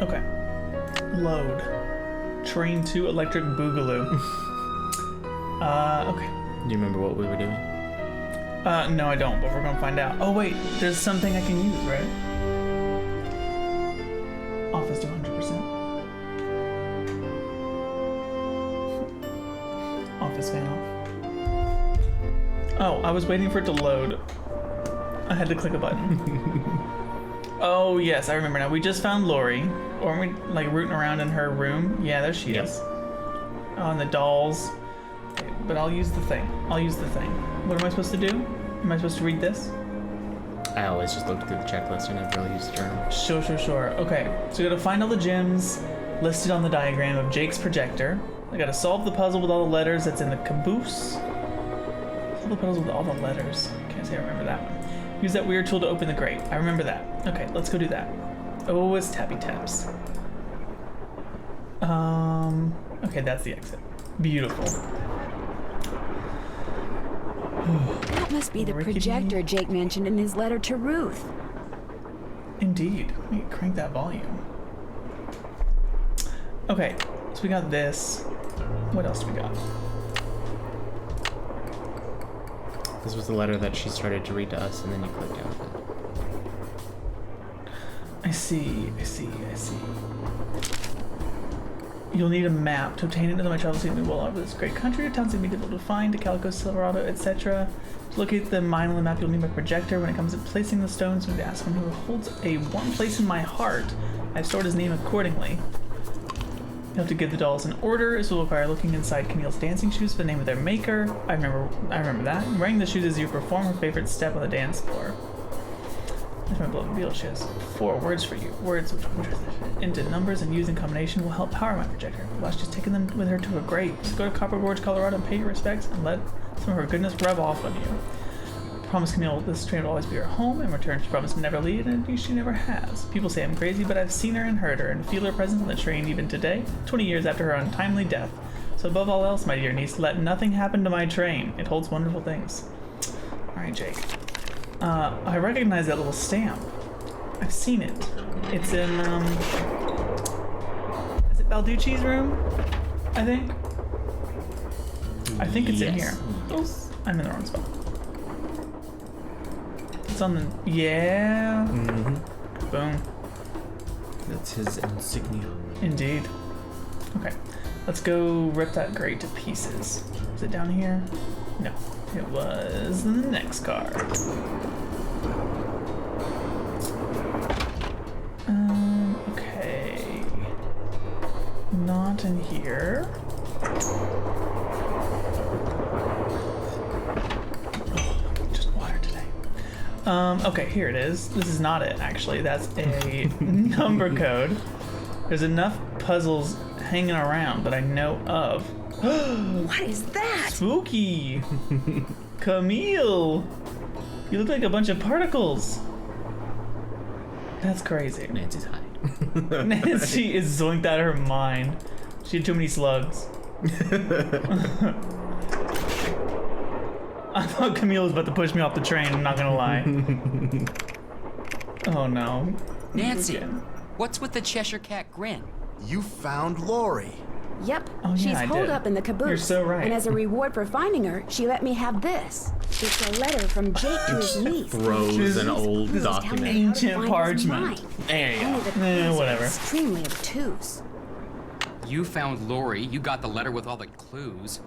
Okay. Load. Train to Electric Boogaloo. Okay. Do you remember what we were doing? No, I don't, but we're gonna find out. Oh wait, there's something I can use, right? Office to 100%. Office fan off. Oh, I was waiting for it to load. I had to click a button. Oh yes, I remember now. We just found Lori. Or we like rooting around in her room. Yeah, there she is. Oh, and the dolls. Okay, but I'll use the thing. I'll use the thing. What am I supposed to do? Am I supposed to read this? I always just looked through the checklist and never really used the journal. Sure. Okay, so we gotta find all the gems listed on the diagram of Jake's projector. I gotta solve the puzzle with all the letters that's in the caboose. Solve the puzzle with all the letters. Can't say I remember that one. Use that weird tool to open the grate. I remember that. Okay, let's go do that. Oh, it's tappy taps. Okay, that's the exit. Beautiful. That must be the projector Jake mentioned in his letter to Ruth. Indeed. Let me crank that volume. Okay, so we got this. What else do we got? This was the letter that she started to read to us, and then you clicked out of it. I see. You'll need a map to obtain it, and my travels take me well over this great country. Towns seem to be difficult to find, to Calico, Silverado, etc. To locate the mine on the map, you'll need my projector. When it comes to placing the stones, you need to ask one who holds a one place in my heart. I've stored his name accordingly. You have to get the dolls in order. This will require looking inside Camille's dancing shoes for the name of their maker. I remember that. Wearing the shoes as you perform her favorite step on the dance floor. That's my beloved Beetle. She has 4 words for you. Words which into numbers and used in combination will help power my projector. Well, she's taken them with her to a grate. So go to Copper Gorge, Colorado and pay your respects and let some of her goodness rub off on you. Promise Camille this train will always be her home. In return, she promised to never leave, and indeed she never has. People say I'm crazy, but I've seen her and heard her and feel her presence on the train even today, 20 years after her untimely death. So above all else, my dear niece, let nothing happen to my train. It holds wonderful things. Alright, Jake. I recognize that little stamp. I've seen it. It's in, is it Balducci's room? I think it's in here. Yes. Oh, I'm in the wrong spot. It's on the, yeah. Mm-hmm. Boom. That's his insignia. Indeed. Okay, let's go rip that grate to pieces. Is it down here? No, it was in the next car. Okay. Not in here. Okay, here it is. This is not it, actually. That's a number code. There's enough puzzles hanging around that I know of. What is that? Spooky! Camille! You look like a bunch of particles. That's crazy. Nancy's high. Nancy is zoinked out of her mind. She had too many slugs. I thought Camille was about to push me off the train, I'm not gonna lie. Oh no. Nancy, what's with the Cheshire Cat grin? You found Lori. Yep, Oh, yeah, she's I holed did. up in the caboose. You're so right. And as a reward for finding her, she let me have this. It's a letter from Jake to his niece. Throws an old This is telling document. her how to Ancient find his parchment. mind. There you Only go. the clues are Whatever. extremely obtuse. You found Lori, you got the letter with all the clues.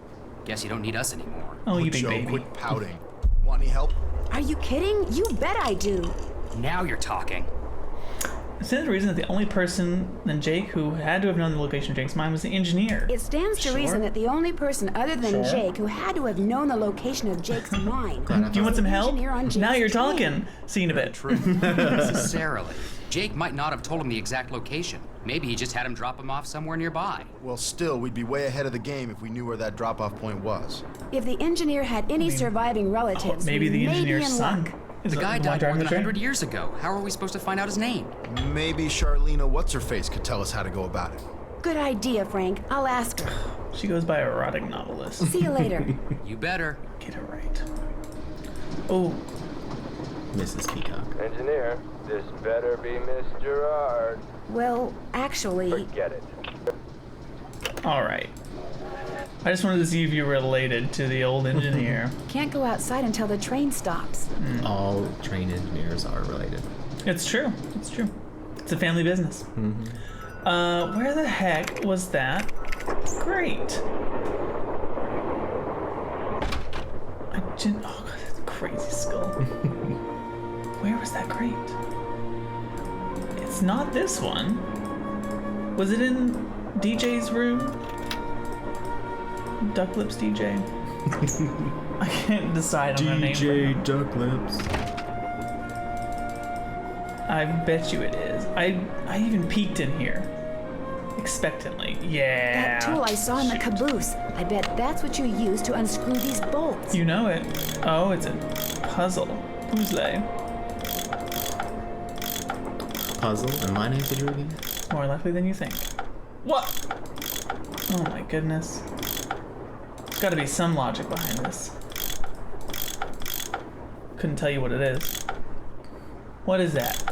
Guess you don't need us anymore. Oh, you big Joe, baby. quit pouting. Want any help? Are you kidding? You bet I do. Now you're talking. It stands to reason that the only person than Jake who had to have known the location of Jake's mine was the engineer. It stands to Sure. reason that the only person other than Sure. Jake who had to have known the location of Jake's mine. Do you want some help? Engineer on Jake's Now you're train. talking. See you in a bit. Not necessarily. Jake might not have told him the exact location. Maybe he just had him drop him off somewhere nearby. Well, still, we'd be way ahead of the game if we knew where that drop-off point was. If the engineer had any surviving relatives, Maybe the we may be engineer's in son. luck. is The guy one died more driving than the train. 100 years ago. How are we supposed to find out his name? Maybe Charlena What's-Her-Face could tell us how to go about it. Good idea, Frank. I'll ask her. She goes by erotic novelist. See you later. You better. Get it right. Oh, Mrs. Peacock. Engineer, This better be Miss Gerard. Well, actually, Forget it. All right. I just wanted to see if you were related to the old engineer. can't go outside until the train stops. All train engineers are related. It's true. It's true. It's a family business. Where the heck was that? Great. I didn't. Oh god, that's a crazy skull. Where was that crate? It's not this one. Was it in DJ's room? Duck Lips DJ. I can't decide on the name. DJ Duck Lips. I bet you it is. I even peeked in here. Expectantly. Yeah. That tool I saw in the caboose. I bet that's what you use to unscrew these bolts. You know it. Oh, it's a puzzle. Puzzle. Puzzle, and my name's Andrew again. More likely than you think. What? Oh my goodness. There's gotta be some logic behind this. Couldn't tell you what it is. What is that?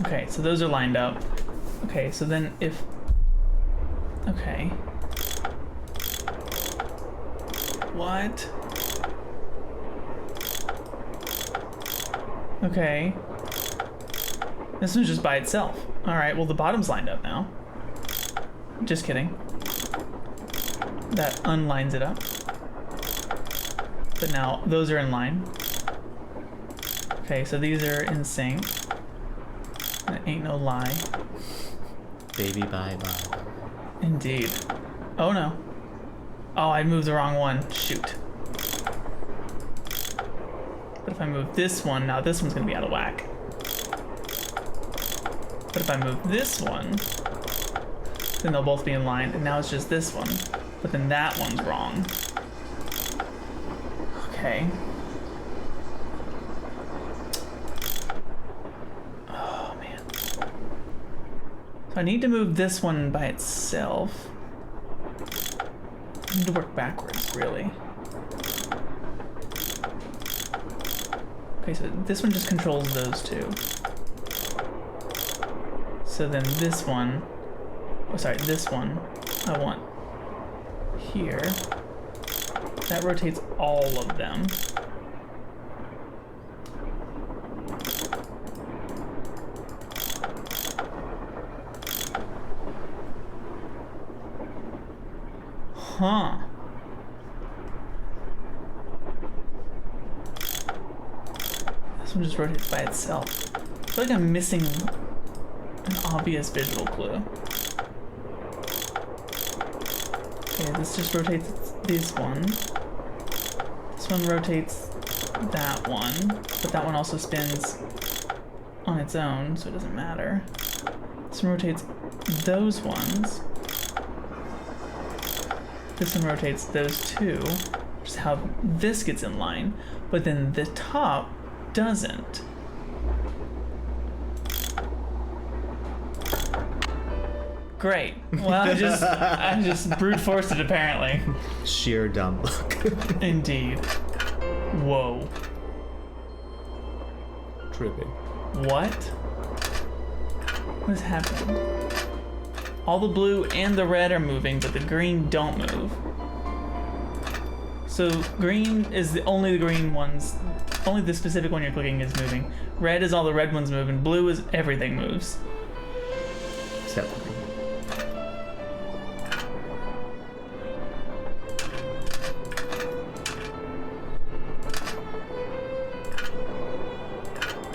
Okay, so those are lined up. Okay, so then if... Okay. What? Okay. This one's just by itself. Alright, well the bottom's lined up now. Just kidding. That unlines it up. But now those are in line. Okay, so these are in sync. That ain't no lie. Baby bye bye. Indeed. Oh no. Oh, I moved the wrong one. Shoot. But if I move this one, now this one's gonna be out of whack. But if I move this one, then they'll both be in line, and now it's just this one. But then that one's wrong. Okay. Oh man. So I need to move this one by itself. I need to work backwards, really. Okay, so this one just controls those two. So then this one, oh sorry, this one, I want here. That rotates all of them. Huh. This one just rotates by itself. I feel like I'm missing an obvious visual clue. Okay, this just rotates this one. This one rotates that one, but that one also spins on its own, so it doesn't matter. This one rotates those ones. This one rotates those two, which is how this gets in line, but then the top doesn't. Great. Well, I just brute forced it apparently. Sheer dumb luck. Indeed. Whoa. Tripping. What? What is happening? All the blue and the red are moving, but the green don't move. So green is only the green ones. Only the specific one you're clicking is moving. Red is all the red ones moving. Blue is everything moves. Except for me.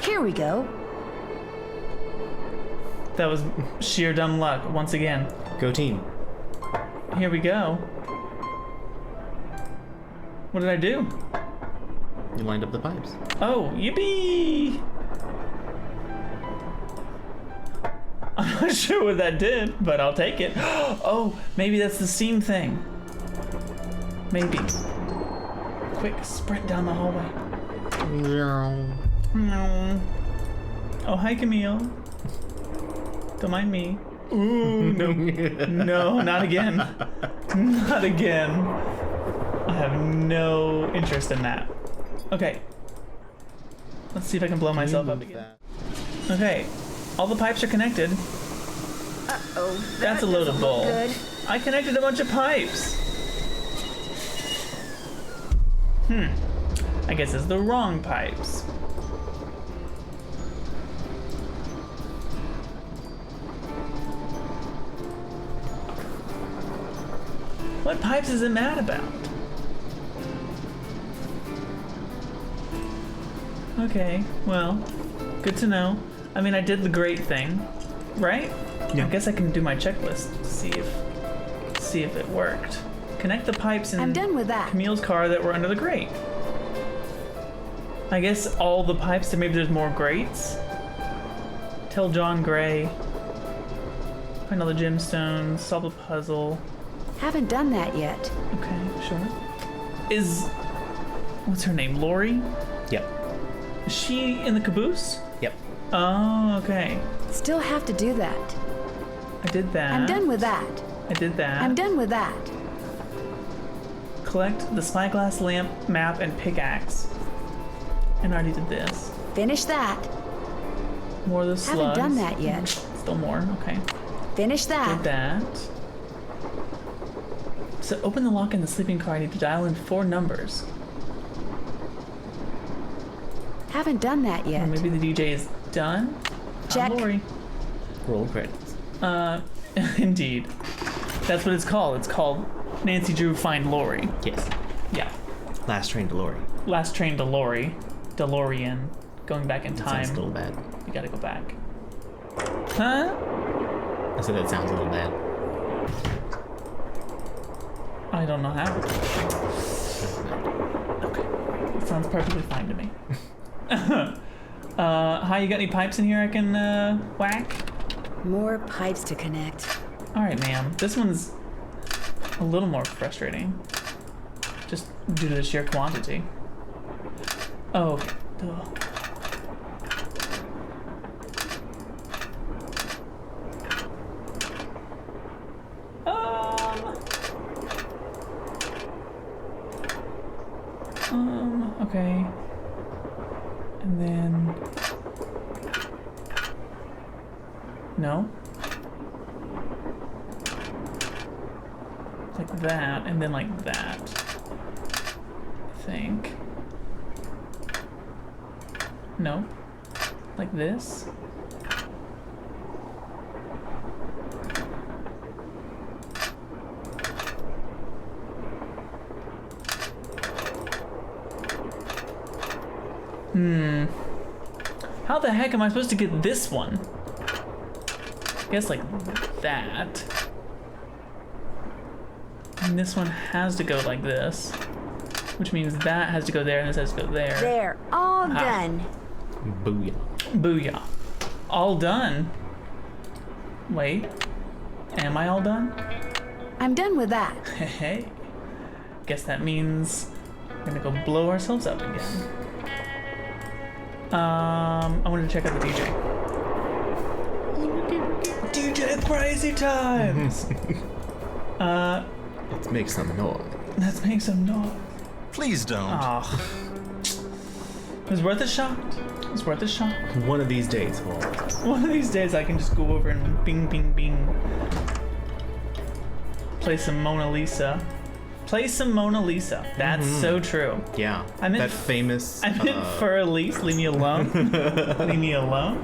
Here we go. That was sheer dumb luck once again. Go team. Here we go. What did I do? You lined up the pipes. Oh, yippee! I'm not sure what that did, but I'll take it. Oh, maybe that's the seam thing. Maybe. Quick, sprint down the hallway. No. Oh, hi, Camille. Don't mind me. Ooh, no. No, not again. Not again. I have no interest in that. Okay. Let's see if I can blow myself up again. Okay. All the pipes are connected. Uh-oh. That's a load of bull. Good. I connected a bunch of pipes. I guess it's the wrong pipes. What pipes is it mad about? Okay, well, good to know. I mean, I did the great thing, right? Yeah. I guess I can do my checklist to see if it worked. Connect the pipes in I'm done with that. Camille's car that were under the grate. I guess all the pipes, maybe there's more grates. Tell John Gray. Find all the gemstones, solve a puzzle. Haven't done that yet. Okay, sure. What's her name, Lori? Yep. Is she in the caboose? Yep. Oh, okay. Still have to do that. I did that. I'm done with that. I did that. I'm done with that. Collect the spyglass lamp, map, and pickaxe. And I already did this. Finish that. More of the slugs. Haven't done that yet. Still more, okay. Finish that. Did that. So open the lock in the sleeping car. I need to dial in 4 numbers. Haven't done that Or yet. maybe the DJ is done. Check. Lori. Roll credits. Indeed. That's what it's called. It's called Nancy Drew Find Lori. Yes. Yeah. Last train to Lori. Last train to Lori. DeLorean. Going back in That time. sounds a little bad. You gotta go back. Huh? I said that sounds a little bad. I don't know how. Okay. It sounds perfectly fine to me. Hi, you got any pipes in here I can whack? More pipes to connect. Alright, ma'am. This one's a little more frustrating. Just due to the sheer quantity. Oh, okay. Duh. Okay. And then... No? Like that, and then like that. I think. No? Like this? How the heck am I supposed to get this one? I guess like that. And this one has to go like this. Which means that has to go there and this has to go there. There. All done. Booyah. Booyah. All done. Wait. Am I all done? I'm done with that. Hey. Guess that means we're gonna go blow ourselves up again. I wanted to check out the DJ. DJ Crazy Times! Let's make some noise. Let's make some noise. Please don't. Oh. It was worth a shot. It was worth a shot. One of these days, Walt. One of these days I can just go over and bing, bing, bing. Play some Mona Lisa. Play some Mona Lisa. That's so true. Yeah. I meant that famous. I meant for Elise. Leave me alone. Leave me alone.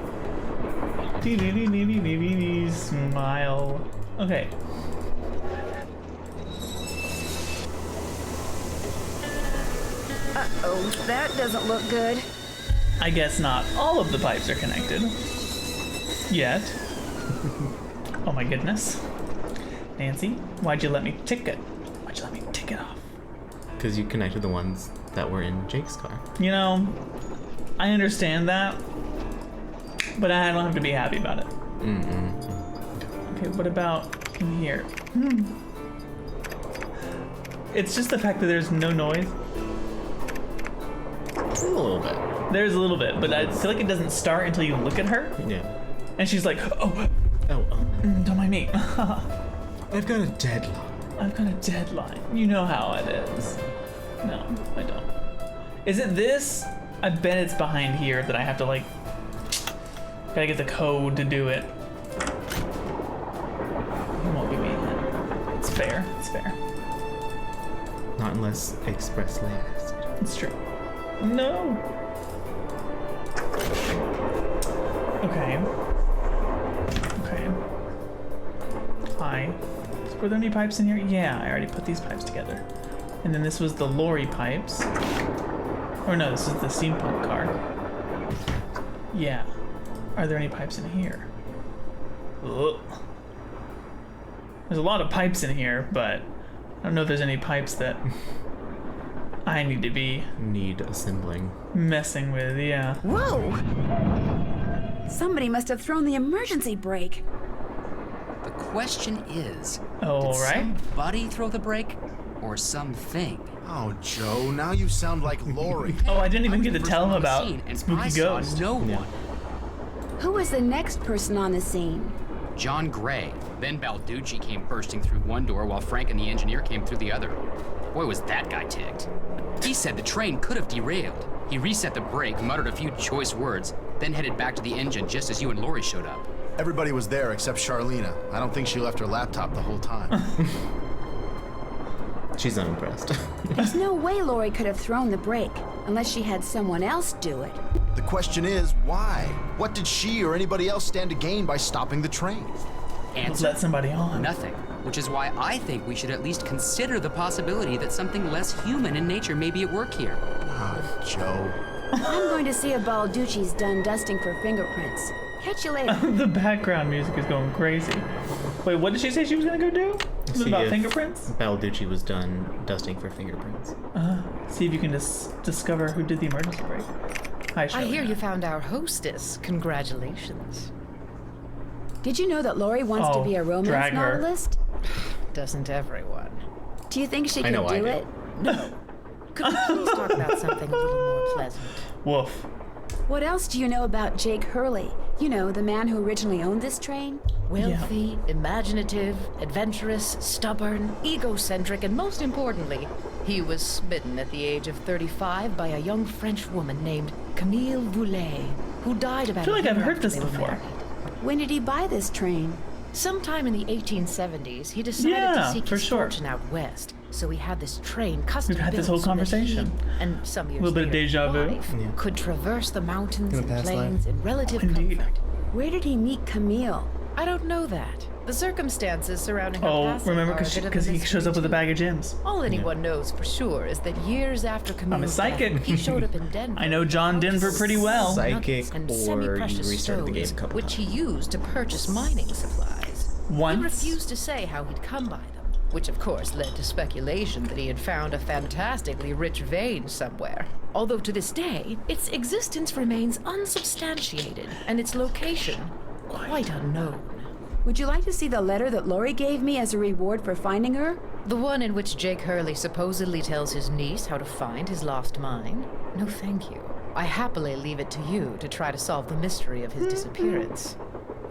Smile. Okay. Uh-oh, that doesn't look good. I guess not all of the pipes are connected. Yet. Oh my goodness. Nancy, why'd you let me tick it? Why'd you let me tick it off? Because you connected the ones that were in Jake's car. You know, I understand that, but I don't have to be happy about it. Okay, what about in here? It's just the fact that there's no noise. A little bit. There's a little bit, but I feel like it doesn't start until you look at her. Yeah. And she's like, oh, don't mind me. I've got a deadline. I've got a deadline. You know how it is. No, I don't. Is it this? I bet it's behind here that I have to like. Gotta get the code to do it. It won't give me a hint. It's fair. It's fair. Not unless expressly asked. It's true. No. Okay. Okay. Hi. Were there any pipes in here? Yeah, I already put these pipes together. And then this was the lorry pipes. Or no, this is the steampunk car. Yeah. Are there any pipes in here? Ugh. There's a lot of pipes in here, but I don't know if there's any pipes that I need to be Need assembling. messing with, yeah. Whoa! Somebody must have thrown the emergency brake. The question is, All did right. somebody throw the brake or something? Oh, Joe, now you sound like Lori. Oh, I didn't even I get was to the tell him first one on about the scene, and Spooky I saw Ghost. no Yeah. one. Who was the next person on the scene? John Gray. Then Balducci came bursting through one door while Frank and the engineer came through the other. Boy, was that guy ticked. He said the train could have derailed. He reset the brake, muttered a few choice words, then headed back to the engine just as you and Lori showed up. Everybody was there except Charlena. I don't think she left her laptop the whole time. She's unimpressed. There's no way Lori could have thrown the brake unless she had someone else do it. The question is, why? What did she or anybody else stand to gain by stopping the train? Answer: Let somebody on. nothing. Which is why I think we should at least consider the possibility that something less human in nature may be at work here. Oh, Joe. I'm going to see if Balducci's done dusting for fingerprints. Catch you later. The background music is going crazy. Wait, what did she say she was gonna go do? Was it See about if fingerprints? Balducci was done dusting for fingerprints. See if you can discover who did the emergency brake. Hi, I Shelley. hear you found our hostess. Congratulations. Did you know that Lori wants to be a romance drag her. novelist? Doesn't everyone? Do you think she I could know I do do. it? No. Could we please talk about something a little more pleasant? Woof. What else do you know about Jake Hurley? You know, the man who originally owned this train? Wealthy, imaginative, adventurous, stubborn, egocentric, and most importantly, he was smitten at the age of 35 by a young French woman named Camille Voulet, who died about I feel like a year I've heard after this they were before. married. When did he buy this train? Sometime in the 1870s, he decided Yeah, to seek for his sure. fortune out west. So he had this train custom We've had this built whole so that conversation. he, and some years Little bit of later, deja vu. wife, Yeah. could traverse the mountains In and a past plains in relative Indeed. comfort. Where did he meet Camille? I don't know that. The circumstances surrounding her Oh, passing remember are a bit of a because he shows up with a mystery, bag of gems. too. All anyone knows for sure is that years after Camille's psychic. death, he showed up in Denver. I know John Denver pretty well. Psychic, and or you semi-precious restarted the game a stones, couple which he times. used to purchase mining supplies. Once. He refused to say how he'd come by them, which of course led to speculation that he had found a fantastically rich vein somewhere. Although to this day, its existence remains unsubstantiated and its location quite unknown. Would you like to see the letter that Lori gave me as a reward for finding her? The one in which Jake Hurley supposedly tells his niece how to find his lost mine? No, thank you. I happily leave it to you to try to solve the mystery of his disappearance.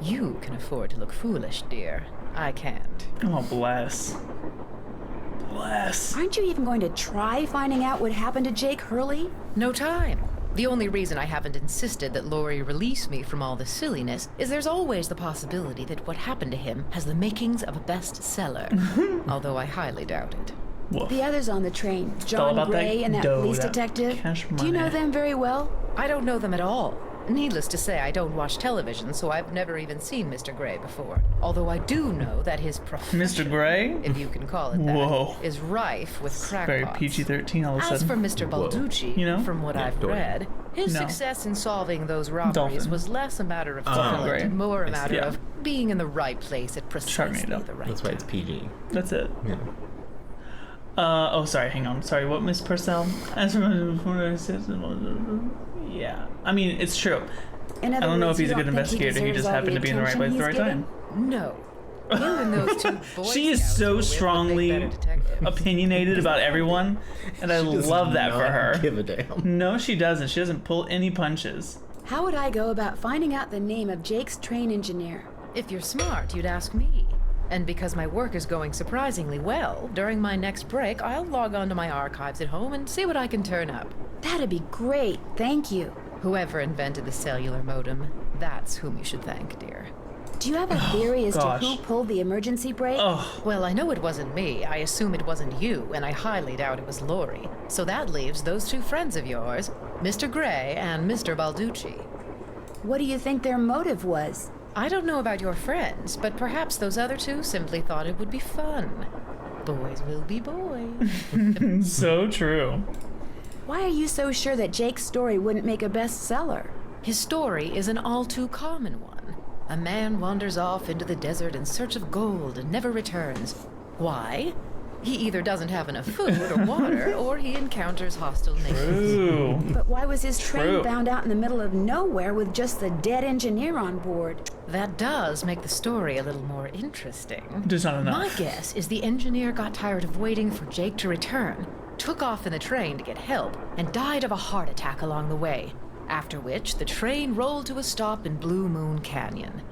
You can afford to look foolish, dear. I can't. Oh, bless. Bless. Aren't you even going to try finding out what happened to Jake Hurley? No time. The only reason I haven't insisted that Lori release me from all this silliness is there's always the possibility that what happened to him has the makings of a bestseller. Although I highly doubt it. Woof. The others on the train, all John about that Gray and that dough, police that detective. cash Do you know money. them very well? I don't know them at all. Needless to say, I don't watch television, so I've never even seen Mr. Gray before. Although I do know that his profession, Mr. Gray? if you can call it that, Whoa. is rife with Very crackpots. PG-13 all of a As sudden. for Mr. Whoa. Balducci, You know? from what Yeah, I've Dorian. read, his No. success in solving those robberies Dolphin. was less a matter of Dolphin talent Gray. and more a matter Yeah. of being in the right place at precisely Sharknado. the right That's why time. it's PG. That's it. Yeah. Oh, sorry, hang on. Sorry, what, Miss Purcell? As for yeah. I mean, it's true. In I other don't know if words, he's you a good don't think investigator. He deserves just all happened to be in the right place attention at the right he's time. No. You and those two Boy She is Scouts so were with the strongly Big Better Detectives. opinionated about everyone, and I She does love that for not her. Give a damn. No, she doesn't. She doesn't pull any punches. How would I go about finding out the name of Jake's train engineer? If you're smart, you'd ask me. And because my work is going surprisingly well, during my next break, I'll log on to my archives at home and see what I can turn up. That'd be great, thank you. Whoever invented the cellular modem, that's whom you should thank, dear. Do you have a theory as to gosh. who pulled the emergency brake? Oh, Well, I know it wasn't me. I assume it wasn't you, and I highly doubt it was Lori. So that leaves those two friends of yours, Mr. Gray and Mr. Balducci. What do you think their motive was? I don't know about your friends, but perhaps those other two simply thought it would be fun. Boys will be boys. so true. Why are you so sure that Jake's story wouldn't make a bestseller? His story is an all too common one. A man wanders off into the desert in search of gold and never returns. Why? He either doesn't have enough food or water, or he encounters hostile natives. Ooh. But why was his train True. found out in the middle of nowhere with just the dead engineer on board? That does make the story a little more interesting. Just not enough. My guess is the engineer got tired of waiting for Jake to return, took off in the train to get help, and died of a heart attack along the way. After which, the train rolled to a stop in Blue Moon Canyon.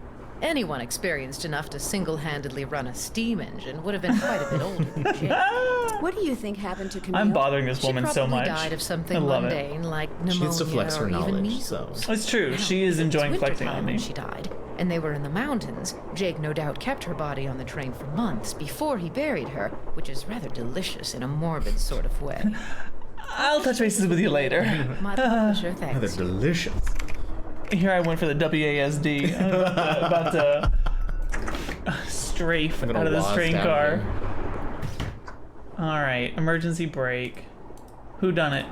Anyone experienced enough to single-handedly run a steam engine would have been quite a bit older than Jake. What do you think happened to Camille? I'm bothering this woman She so probably much. died of something I love mundane like pneumonia She needs to flex her or even knowledge, measles. so. It's true. I don't She is think enjoying it's collecting wintertime on me. when she died, and they were in the mountains. Jake no doubt kept her body on the train for months before he buried her, which is rather delicious in a morbid sort of way. I'll touch bases with you later. My pleasure, They're thanks. delicious. Here I went for the WASD. I'm about to strafe I'm gonna out of this wasp train out car. of here. All right, emergency brake. Who done it?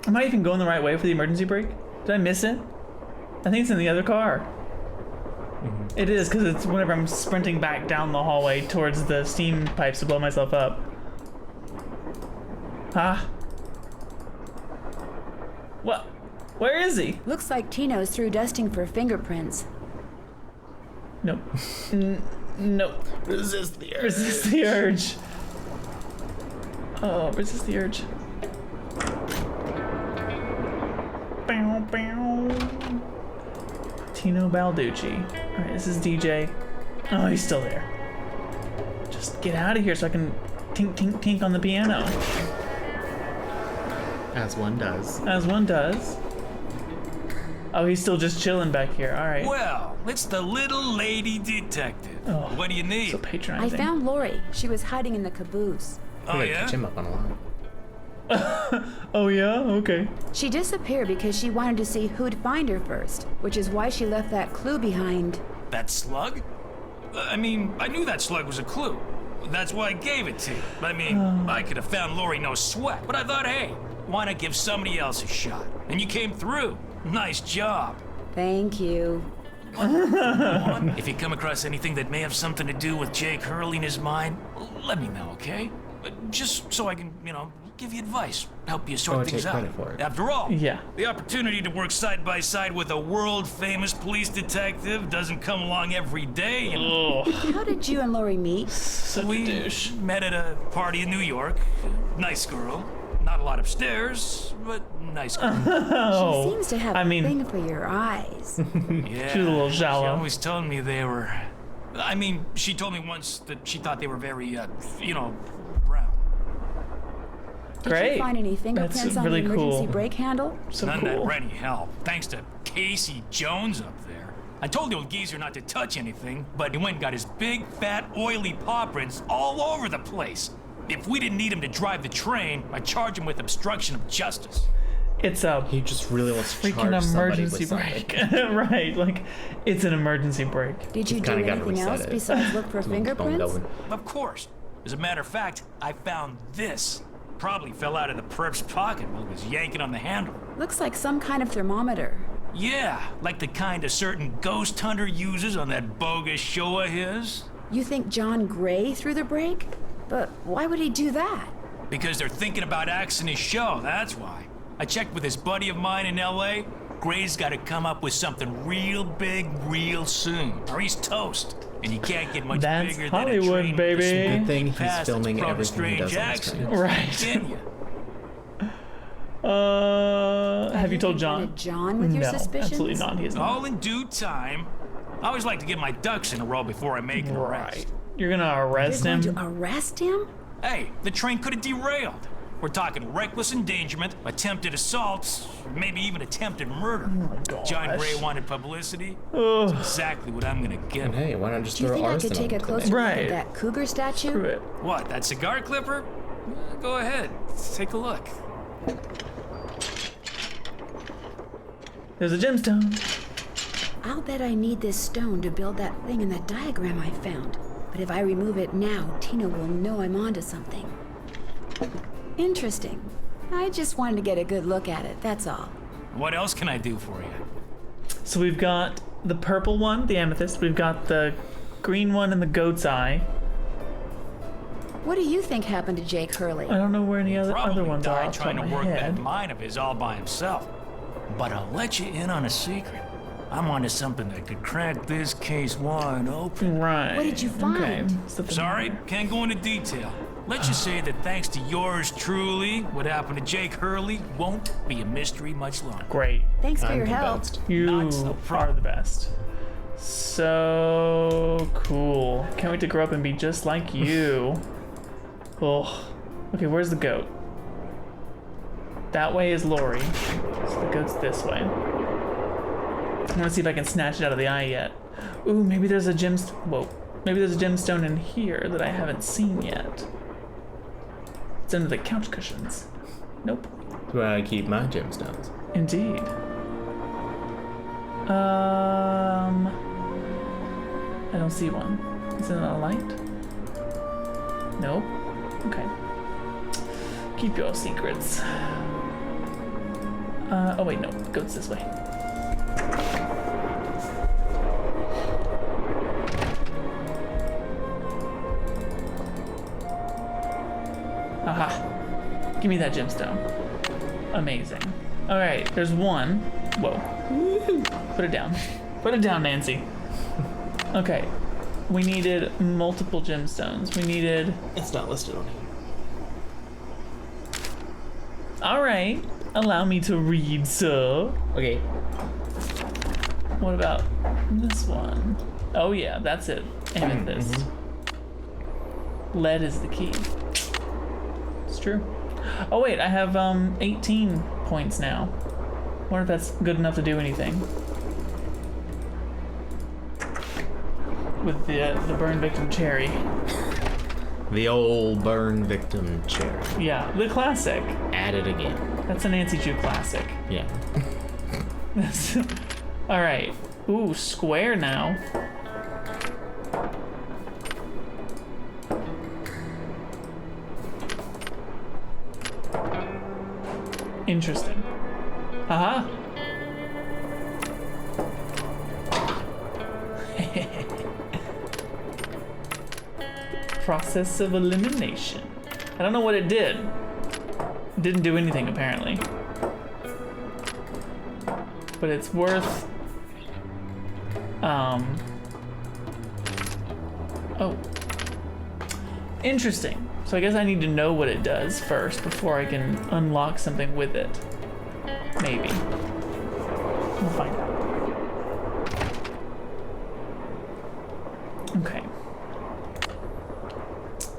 Am I even going the right way for the emergency brake? Did I miss it? I think it's in the other car. It is, because it's whenever I'm sprinting back down the hallway towards the steam pipes to blow myself up. Huh? What? Where is he? Looks like Tino's through dusting for fingerprints. Nope. Nope. Resist the urge. Resist the urge. Oh, resist the urge. Bow, bow. Tino Balducci. Alright, this is DJ. Oh, he's still there. Just get out of here so I can tink, tink, tink on the piano. As one does. As one does. Oh, he's still just chilling back here. Alright. Well, it's the little lady detective. Oh, What do you need? So I patronizing. found Lori. She was hiding in the caboose. Oh, I'm gonna yeah? catch him up on a line. Oh, yeah? Okay. She disappeared because she wanted to see who'd find her first, which is why she left that clue behind. That slug? I mean, I knew that slug was a clue. That's why I gave it to you. I mean, I could have found Lori no sweat. But I thought, hey, why not give somebody else a shot? And you came through. Nice job. Thank you. If you come across anything that may have something to do with Jake Hurley in his mind, let me know, okay? Just so I can, give you advice, help you sort things take out. credit for it. After all, Yeah. the opportunity to work side by side with a world-famous police detective doesn't come along every day. And Oh, How did you and Lori meet? such a we douche. met at a party in New York. Nice girl. Not a lot upstairs, but nice girl. Oh, She seems to have I mean- a thing for your eyes. Yeah, She's a little She shallow. always told me they were. I mean, she told me once that she thought they were very, brown. Did Great. you find any fingerprints That's on really the emergency cool. brake handle? So None cool. that were any help. Thanks to Casey Jones up there. I told the old geezer not to touch anything, but he went and got his big, fat, oily paw prints all over the place. If we didn't need him to drive the train, I'd charge him with obstruction of justice. It's a He just really wants to freaking charge somebody emergency with something. brake. Right, like, it's an emergency brake. Did you You've do kinda gotta anything else reset it. besides look for Keep going fingerprints? going. Of course. As a matter of fact, I found this. Probably fell out of the perp's pocket while he was yanking on the handle. Looks like some kind of thermometer. Yeah, like the kind a certain ghost hunter uses on that bogus show of his. You think John Gray threw the brake? But why would he do that? Because they're thinking about axing his show, that's why. I checked with this buddy of mine in LA. Gray's gotta come up with something real big real soon, or he's toast. And you can't get much That's bigger Hollywood, than a train baby. with a Good smooth thing he's pass that's filming prone to everything he does strange on the screen. accidents, Right. can you? Have you told John? confronted John with your No, suspicions? absolutely not. He is not. All in due time. I always like to get my ducks in a row before I make an arrest. Right. You're gonna arrest You're him? going to arrest him? Hey, the train could have derailed. We're talking reckless endangerment, attempted assaults, maybe even attempted murder. Oh my gosh. John Gray wanted publicity. Ugh. That's exactly what I'm gonna get. And hey, why not just Do you throw think I arson could take a onto closer them? look Right. at that cougar statue? Screw it. What, that cigar clipper? Go ahead, take a look. There's a gemstone. I'll bet I need this stone to build that thing in that diagram I found. But if I remove it now, Tina will know I'm onto something. Interesting. I just wanted to get a good look at it, that's all. What else can I do for you? So we've got the purple one, the amethyst. We've got the green one and the goat's eye. What do you think happened to Jake Hurley? I don't know where any other Probably ones are died off the top trying of to my work head. that mine of his all by himself. But I'll let you in on a secret. I'm onto something that could crack this case wide open. Right. What did you find? Okay. Something Sorry, here. can't go into detail. Let's just say that thanks to yours truly, what happened to Jake Hurley won't be a mystery much longer. Great. Thanks for I'm your help. convinced. You Not a are problem. the best. So cool. Can't wait to grow up and be just like you. Oh. Okay, where's the goat? That way is Lori. So the goat's this way. I want to see if I can snatch it out of the eye yet. Ooh, maybe there's a Whoa. Maybe there's a gemstone in here that I haven't seen yet. It's under the couch cushions. Nope. That's where I keep my gemstones. Indeed. I don't see one. Is it a light? Nope. Okay. Keep your secrets. Oh wait, no. Goat's this way. Aha. Give me that gemstone. Amazing. Alright, there's one. Whoa. Put it down. Put it down, Nancy. Okay. We needed multiple gemstones. We needed... It's not listed on here. Alright. Allow me to read, sir. Okay. What about this one? Oh yeah, that's it. Amethyst. Lead is the key. It's true. Oh wait, I have 18 points now. Wonder if that's good enough to do anything. With the burn victim cherry. The old burn victim cherry. Yeah, the classic. At it again. That's a Nancy Drew classic. Yeah. Alright. Ooh, square now. Interesting. Haha. Process of elimination. I don't know what it did. It didn't do anything apparently. But it's worth oh. Interesting. So I guess I need to know what it does first before I can unlock something with it. Maybe. We'll find out. Okay.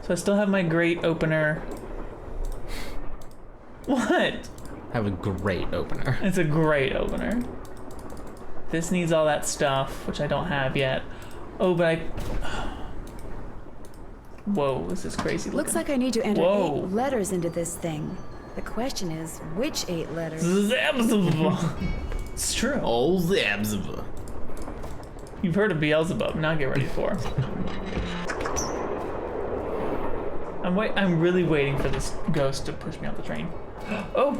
So I still have my grate opener. What? Have a great opener. It's a great opener. This needs all that stuff, which I don't have yet. Oh, but I... Whoa, this is crazy looking. Looks like I need to enter Whoa. 8 letters into this thing. The question is, which 8 letters? It's true. Oh, Zabzava. You've heard of Beelzebub, now get ready for. I'm really waiting for this ghost to push me off the train. Oh!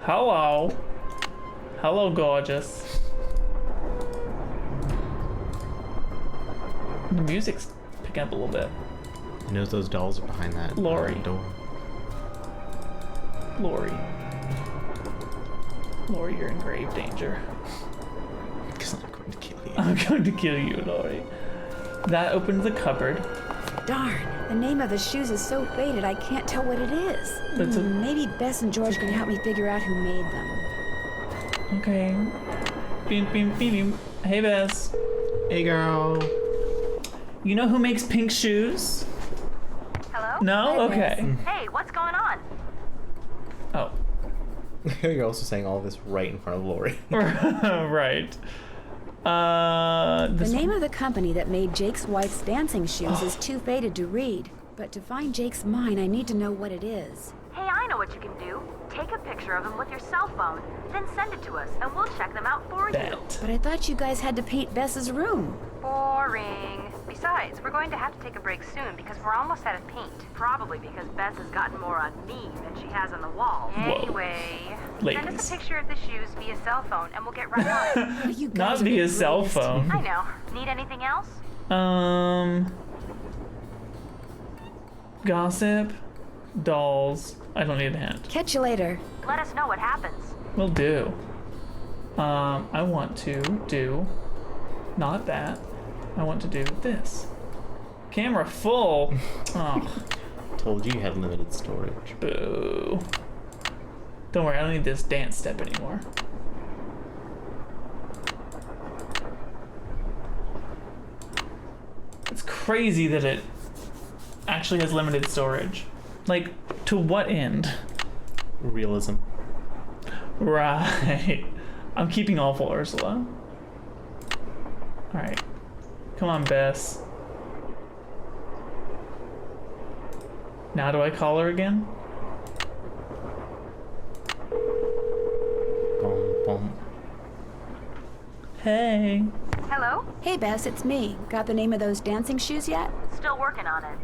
Hello. Hello, gorgeous. The music's picking up a little bit. He knows those dolls are behind that Lori. door. Lori. Lori, you're in grave danger. Because I'm going to kill you. I'm going to kill you, Lori. That opens the cupboard. Darn, the name of the shoes is so faded I can't tell what it is. That's a- Maybe Bess and George can help me figure out who made them. Okay. Beam, beam, beam, beam. Hey, Bess. Hey, girl. You know who makes pink shoes? Hello? No? Hi, Okay. Hey, what's going on? Oh. You're also saying all this right in front of Lori. Right. The This name of the company that made Jake's wife's dancing shoes is too faded to read. But to find Jake's mine, I need to know what it is. Hey, I know what you can do. Take a picture of them with your cell phone, then send it to us, and we'll check them out for you. bet. But I thought you guys had to paint Bess's room. Boring. Besides, we're going to have to take a break soon because we're almost out of paint. Probably because Bess has gotten more on me than she has on the wall. Whoa. Anyway, send Ladies. us a picture of the shoes via cell phone, and we'll get right on it. Oh, you guys Not are the via cell greatest. phone. I know. Need anything else? Gossip, dolls. I don't need a hint. Catch you later. Let us know what happens. Will do. I want to do not that. I want to do this. Camera full. Oh, Told you had limited storage. boo. Don't worry, I don't need this dance step anymore. It's crazy that it actually has limited storage. Like, to what end? Realism. Right. I'm keeping awful Ursula. Alright. Come on, Bess. Now do I call her again? Boom, boom. Hey. Hello? Hey, Bess, it's me. Got the name of those dancing shoes yet? Still working on it.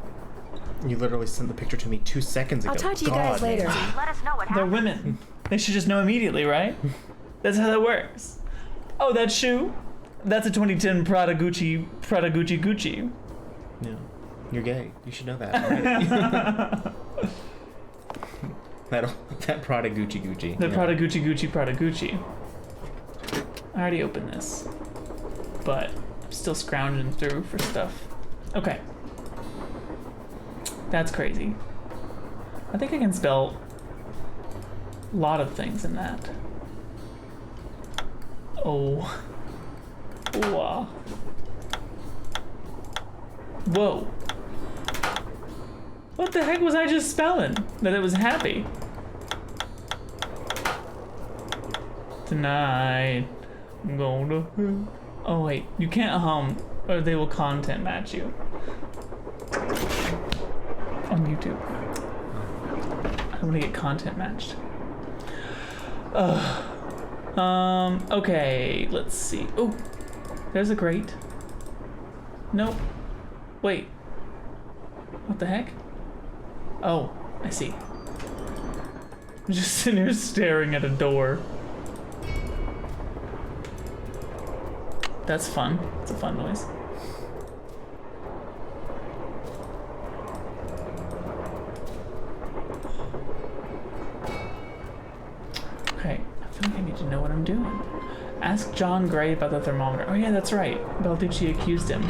You literally sent the picture to me 2 seconds ago. I'll talk to you guys God, later. Nancy. Let us know what They're happens. women. They should just know immediately, right? That's how that works. Oh, that shoe? That's a 2010 Prada Gucci. Yeah. You're gay. You should know that. Right? that Prada Gucci. The yeah. Prada Gucci. I already opened this. But I'm still scrounging through for stuff. Okay. That's crazy. I think I can spell a lot of things in that. Oh. Wow. Whoa. What the heck was I just spelling? That it was happy. Tonight, I'm gonna... Oh wait, you can't hum or they will content match you. On YouTube. I'm gonna get content matched. Okay, let's see. Oh, there's a grate. Nope. Wait. What the heck? Oh, I see. I'm just sitting here staring at a door. That's fun. It's a fun noise. Okay, I feel like I need to know what I'm doing. Ask John Gray about the thermometer. Oh yeah, that's right. Balducci accused him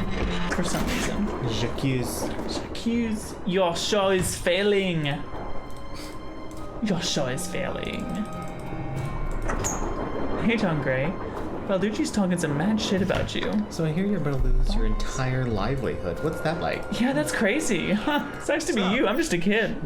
for some reason. J'accuse. Accuse. Your show is failing. Your show is failing. Hey, John Gray. Balducci's talking some mad shit about you. So I hear you're about to lose your entire livelihood. What's that like? Yeah, that's crazy. Huh, sucks to be you. I'm just a kid.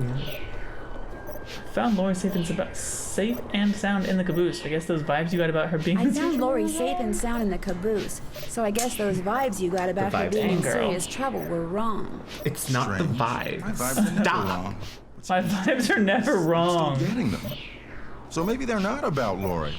Found Lori safe and sound in the caboose. I guess those vibes you got about her being I found Lori safe and sound in the caboose, so I guess those vibes you got about her vibes. being in Girl. serious trouble were wrong. It's not the Strange. vibe. My vibes are never Stop. wrong. My vibes are never wrong. Still getting them. So maybe they're not about Lori.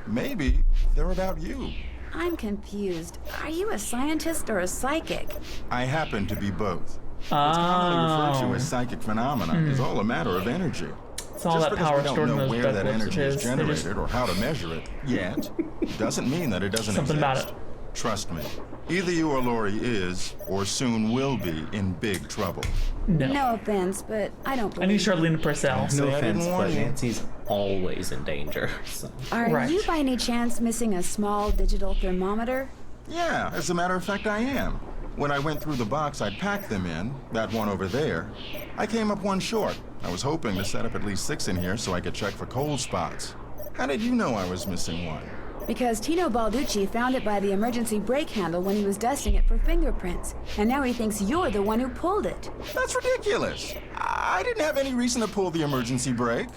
Maybe they're about you. I'm confused. Are you a scientist or a psychic? I happen to be both. What's commonly referred to as psychic phenomena is all a matter of energy. It's all Just that because power we don't stored in know those where that bedrooms of energy is his. They're just generated or how to measure it yet, doesn't mean that it doesn't something exist. about it. Trust me. Either you or Lori is, or soon will be, in big trouble. No. No offense, but I don't I need believe. Charlene Purcell. No Say I didn't offense, warn but you. Nancy's always in danger. So. Are Right. you by any chance missing a small digital thermometer? Yeah, as a matter of fact, I am. When I went through the box I'd packed them in, that one over there, I came up one short. I was hoping to set up at least 6 in here so I could check for cold spots. How did you know I was missing one? Because Tino Balducci found it by the emergency brake handle when he was dusting it for fingerprints. And now he thinks you're the one who pulled it. That's ridiculous. I didn't have any reason to pull the emergency brake.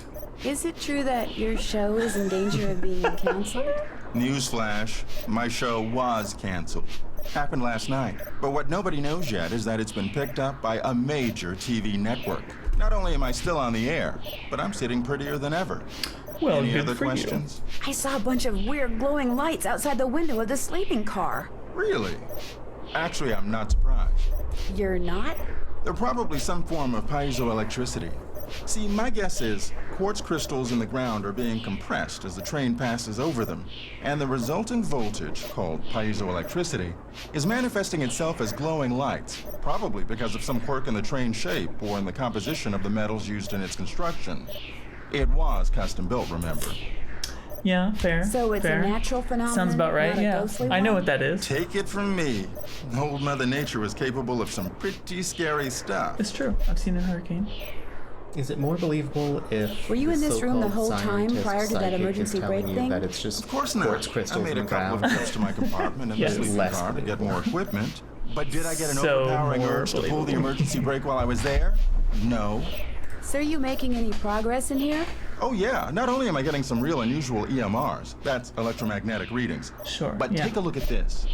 Is it true that your show is in danger of being canceled? Newsflash, my show was canceled. Happened last night. But what nobody knows yet is that it's been picked up by a major TV network. Not only am I still on the air, but I'm sitting prettier than ever. Well, Any good other for questions? I saw a bunch of weird glowing lights outside the window of the sleeping car. Really? Actually, I'm not surprised. You're not? They're probably some form of piezoelectricity. See, my guess is quartz crystals in the ground are being compressed as the train passes over them, and the resulting voltage, called piezoelectricity, is manifesting itself as glowing lights, probably because of some quirk in the train's shape or in the composition of the metals used in its construction. It was custom built, remember? Yeah, fair. So it's fair. a natural phenomenon? Sounds about right, not a yeah. ghostly I know one? what that is. Take it from me. Old Mother Nature was capable of some pretty scary stuff. It's true. I've seen a hurricane. Is it more believable if Were you in this room the so-called whole time scientist prior to that psychic emergency is telling brake you thing? that it's just Of course not. quartz I crystals made in a the couple ground? of trips to my compartment in Yes. the sleeping Less car to get believable. more equipment. But did I get an So overpowering more urge to pull the believable. emergency brake while I was there? No. So are you making any progress in here? Oh yeah, not only am I getting some real unusual EMRs, that's electromagnetic readings, Sure. but yeah. take a look at this.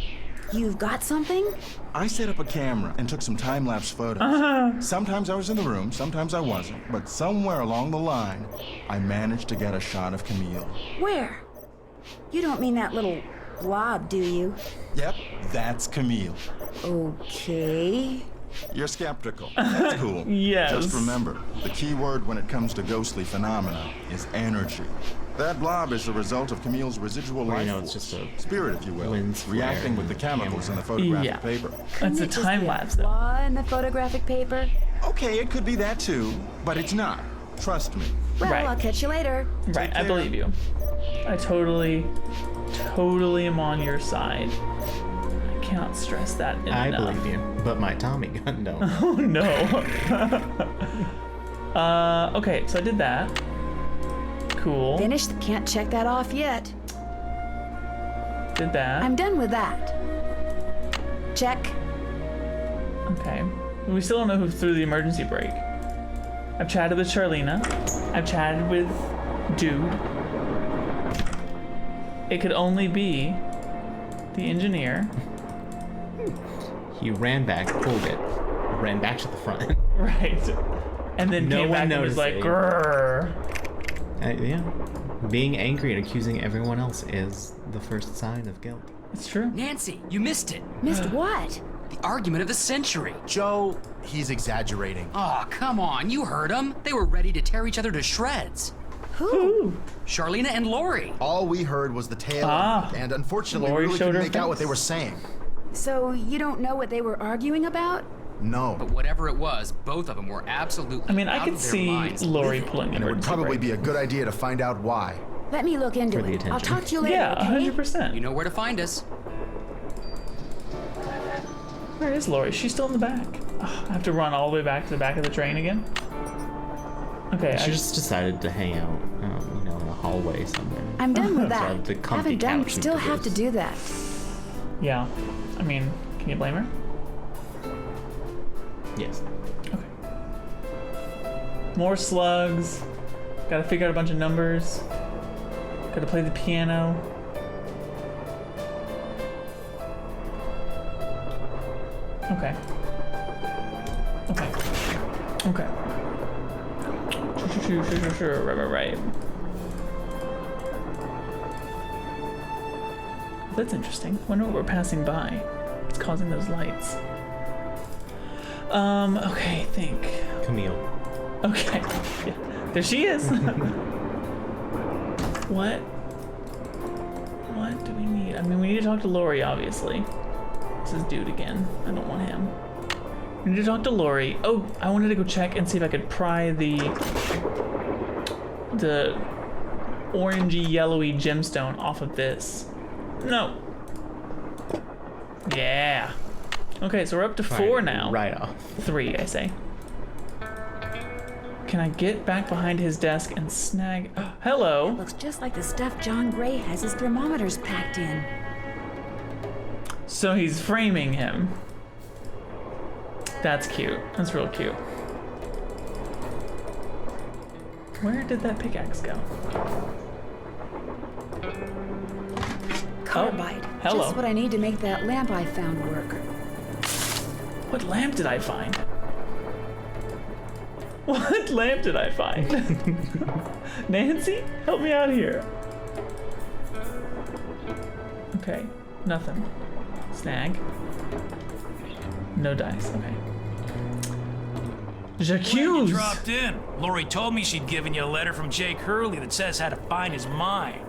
You've got something? I set up a camera and took some time-lapse photos. Sometimes I was in the room, sometimes I wasn't, but somewhere along the line, I managed to get a shot of Camille. Where? You don't mean that little blob, do you? Yep, that's Camille. Okay. You're skeptical. That's cool. Yes. Just remember, the key word when it comes to ghostly phenomena is energy. That blob is the result of Camille's residual Well, life you know, it's force, just a spirit, if you will, lens flare reacting with the chemicals in the photographic Yeah. paper. That's Couldn't a it just time be lapse, though. flaw in the photographic paper? Okay, it could be that too, but it's not. Trust me. Well, Right. I'll catch you later. Right, I care. believe you. I totally am on your side. I cannot stress that I enough. believe you, but my Tommy gun don't. Oh no. Okay, so I did that. Cool. Finished. Can't check that off yet. Did that. I'm done with that. Check. Okay. We still don't know who threw the emergency brake. I've chatted with Charlena. I've chatted with Dude. It could only be the engineer. He ran back, pulled it, ran back to the front. Right. And then No came one back and was like, noticing. grrr. Yeah. Being angry and accusing everyone else is the first sign of guilt. It's true. Nancy, you missed it. Missed what? The argument of the century. Joe, he's exaggerating. Aw, come on, you heard them. They were ready to tear each other to shreds. Who? Charlena and Lori. All we heard was the tail Ah. end, and unfortunately, Lori we really showed couldn't her make out what face. they were saying. So you don't know what they were arguing about? No. But whatever it was, both of them were absolutely I mean, I out could of their see minds Lori livid. pulling the And it would emergency probably brake. be a good idea to find out why. Let me look into For the it. I'll attention. talk to you later, Yeah, okay? 100%. You know where to find us. Where is Lori? She's still in the back. Ugh, I have to run all the way back to the back of the train again. Okay, She just decided to hang out, in a hallway somewhere. I'm done with So I have that. the comfy Haven't done. couch Still and have to pillows. do that. yeah. I mean, can you blame her? Yes. Okay. More slugs. Gotta figure out a bunch of numbers. Gotta play the piano. Okay. Okay. Okay. Sure. Right. That's interesting. Wonder what we're passing by. It's causing those lights. Okay, think. Camille. Okay. Yeah. There she is. What do we need? I mean, we need to talk to Lori, obviously. This is Dude again. I don't want him. We need to talk to Lori. Oh, I wanted to go check and see if I could pry the orangey yellowy gemstone off of this. No. Yeah. Okay, so we're up to 4 now. Right off. 3, I say. Can I get back behind his desk and snag... Hello! Looks just like the stuff John Gray has his thermometers packed in. So he's framing him. That's cute. That's real cute. Where did that pickaxe go? Carbide. Hello. Just what I need to make that lamp I found work. What lamp did I find? What lamp did I find? Nancy, help me out here. Okay, nothing. Snag. No dice, okay. When you J'accuse! dropped in, Lori told me she'd given you a letter from Jake Hurley that says how to find his mine.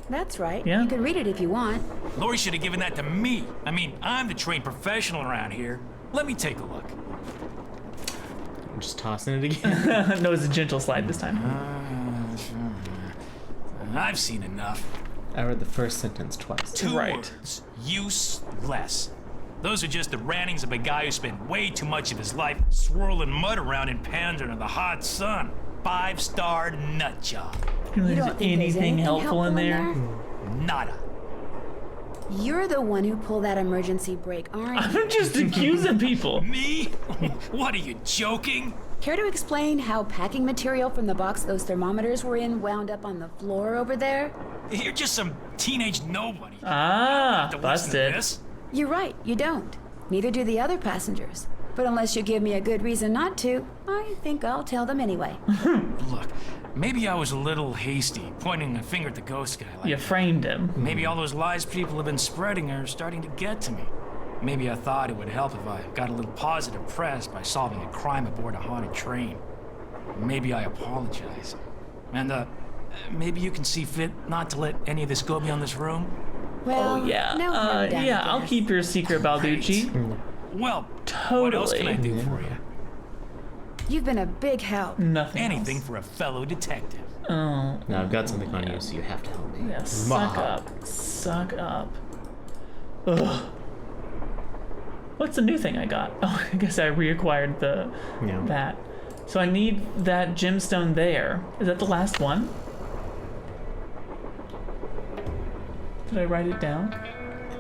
That's right. Yeah. You can read it if you want. Lori should have given that to me. I mean, I'm the trained professional around here. Let me take a look. I'm just tossing it again. No, it's a gentle slide this time. I've seen enough. I read the first sentence twice. Two Right. words. Useless. Those are just the rantings of a guy who spent way too much of his life swirling mud around in pans under the hot sun. 5-star nut job. You know, You there's don't think there's anything anything helpful in there? Nada. You're the one who pulled that emergency brake, aren't you? I'm just accusing people. Me? What are you, joking? Care to explain how packing material from the box those thermometers were in wound up on the floor over there? You're just some teenage nobody. Ah, To listen to busted. this. You're right, you don't. Neither do the other passengers. But unless you give me a good reason not to, I think I'll tell them anyway. Look, maybe I was a little hasty, pointing a finger at the ghost guy. Like You framed him. maybe all those lies people have been spreading are starting to get to me. Maybe I thought it would help if I got a little positive press by solving a crime aboard a haunted train. Maybe I apologize. And, maybe you can see fit not to let any of this go beyond this room? Well, Oh, yeah. no harm done, Yeah, I I'll guess. keep your secret, Balducci. Well, what else can I Totally. do for you? You've been a big help. Nothing Anything else. for a fellow detective. Oh, Now I've got something on you, so you have to help me. yeah, suck up. Suck up. Ugh. What's the new thing I got? Oh, I guess I reacquired the Yeah. that. So I need that gemstone there. Is that the last one? Did I write it down?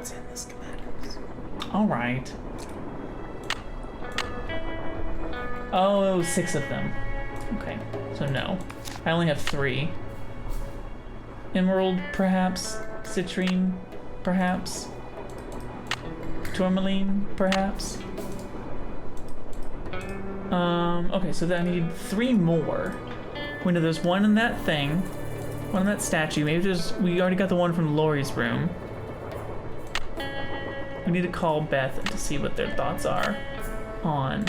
It's in the schematics. All right. Oh, 6 of them. Okay, so no. I only have 3. Emerald, perhaps. Citrine, perhaps. Tourmaline, perhaps. Okay, so then I need 3 more. We know there's one in that thing, one in that statue. Maybe we already got the one from Lori's room. We need to call Beth to see what their thoughts are on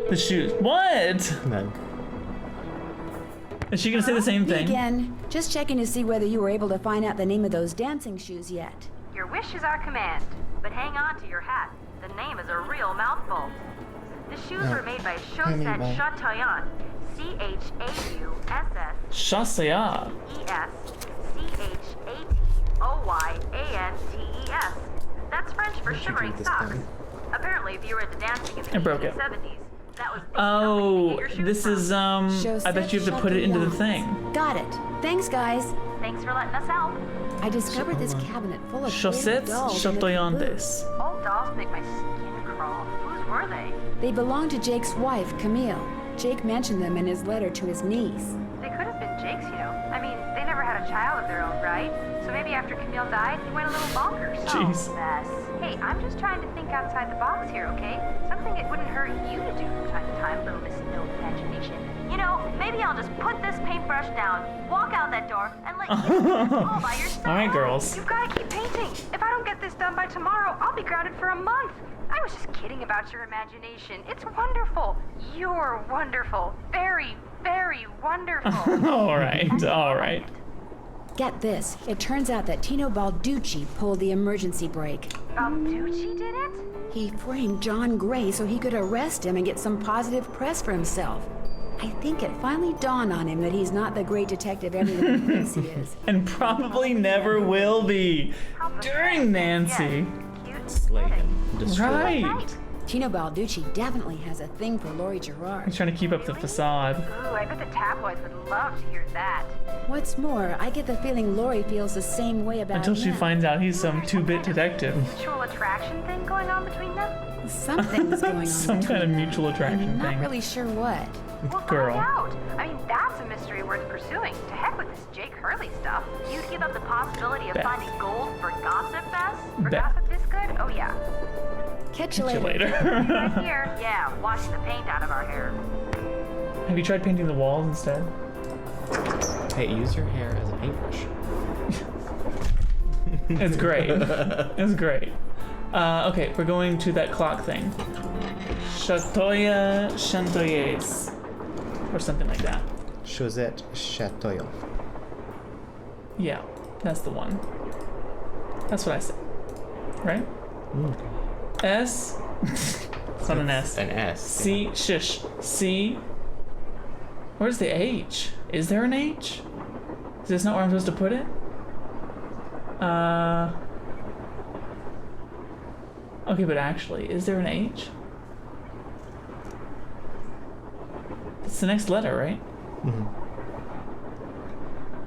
the shoes. What? No. Is she gonna say the same Me thing? again. Just checking to see whether you were able to find out the name of those dancing shoes yet. Your wish is our command, but hang on to your hat. The name is a real mouthful. The shoes were made by Chaussette Chateauyan, Chassaya. CHATEOYANTES. That's French for shimmering this socks. down? Apparently, if you were into dancing in the I broke it. 1970s, that was the Oh, company to get your shoes this from. is I bet you have to put it into the thing. Got it. Thanks, guys. Thanks for letting us help. I discovered this cabinet full of Chaussettes big dolls that look blue. Chatoyantes. Old dolls make my skin crawl. Whose were they? They belong to Jake's wife, Camille. Jake mentioned them in his letter to his niece. They could have been Jake's, you know. I mean, they never had a child of their own, right? So maybe after Camille died, he went a little bonkers. Jeez. Oh, mess. Hey, I'm just trying to think outside the box here, okay? Something it wouldn't hurt you to do from time to time, little Miss No Imagination. You know, maybe I'll just put this paintbrush down, walk out that door, and let you do this all by yourself. All right, girls. You've got to keep painting. If I don't get this done by tomorrow, I'll be grounded for a month. I was just kidding about your imagination. It's wonderful. You're wonderful. Very, very wonderful. All right, all right. Get this. It turns out that Tino Balducci pulled the emergency brake. Balducci did it? He framed John Gray so he could arrest him and get some positive press for himself. I think it finally dawned on him that he's not the great detective everyone thinks he is. And probably never will be. How During pathetic. Nancy. Yes. Cute. Slay him. pathetic. Destroy him. Right. Right. Tino Balducci definitely has a thing for Lori Gerard. He's trying to keep up the facade. Ooh, I bet the tabloids would love to hear that. What's more, I get the feeling Lori feels the same way about Until she him. finds out he's some 2-bit detective. Mutual attraction thing going on between them? Something's going on. Some kind of mutual attraction I'm not thing. really sure what. We'll Girl. find out. I mean, that's a mystery worth pursuing. To heck with this Jake Hurley stuff. You'd give up the possibility of Bet. finding gold for gossip, Bess? For Bet. gossip this good? Oh yeah. Catch you See you later. Right later. here. Yeah, washing the paint out of our hair. Have you tried painting the walls instead? Hey, use your hair as a paintbrush. It's great. It's great. Okay, we're going to that clock thing. Chatoya Chantoyes. Or something like that. Chosette Chatoyant. Yeah, that's the one. That's what I said. Right? S. It's not an S. An S. C. Shush. C. Where's the H? Is there an H? Is this not where I'm supposed to put it? Okay, but actually, is there an H? It's the next letter, right? Mm-hmm.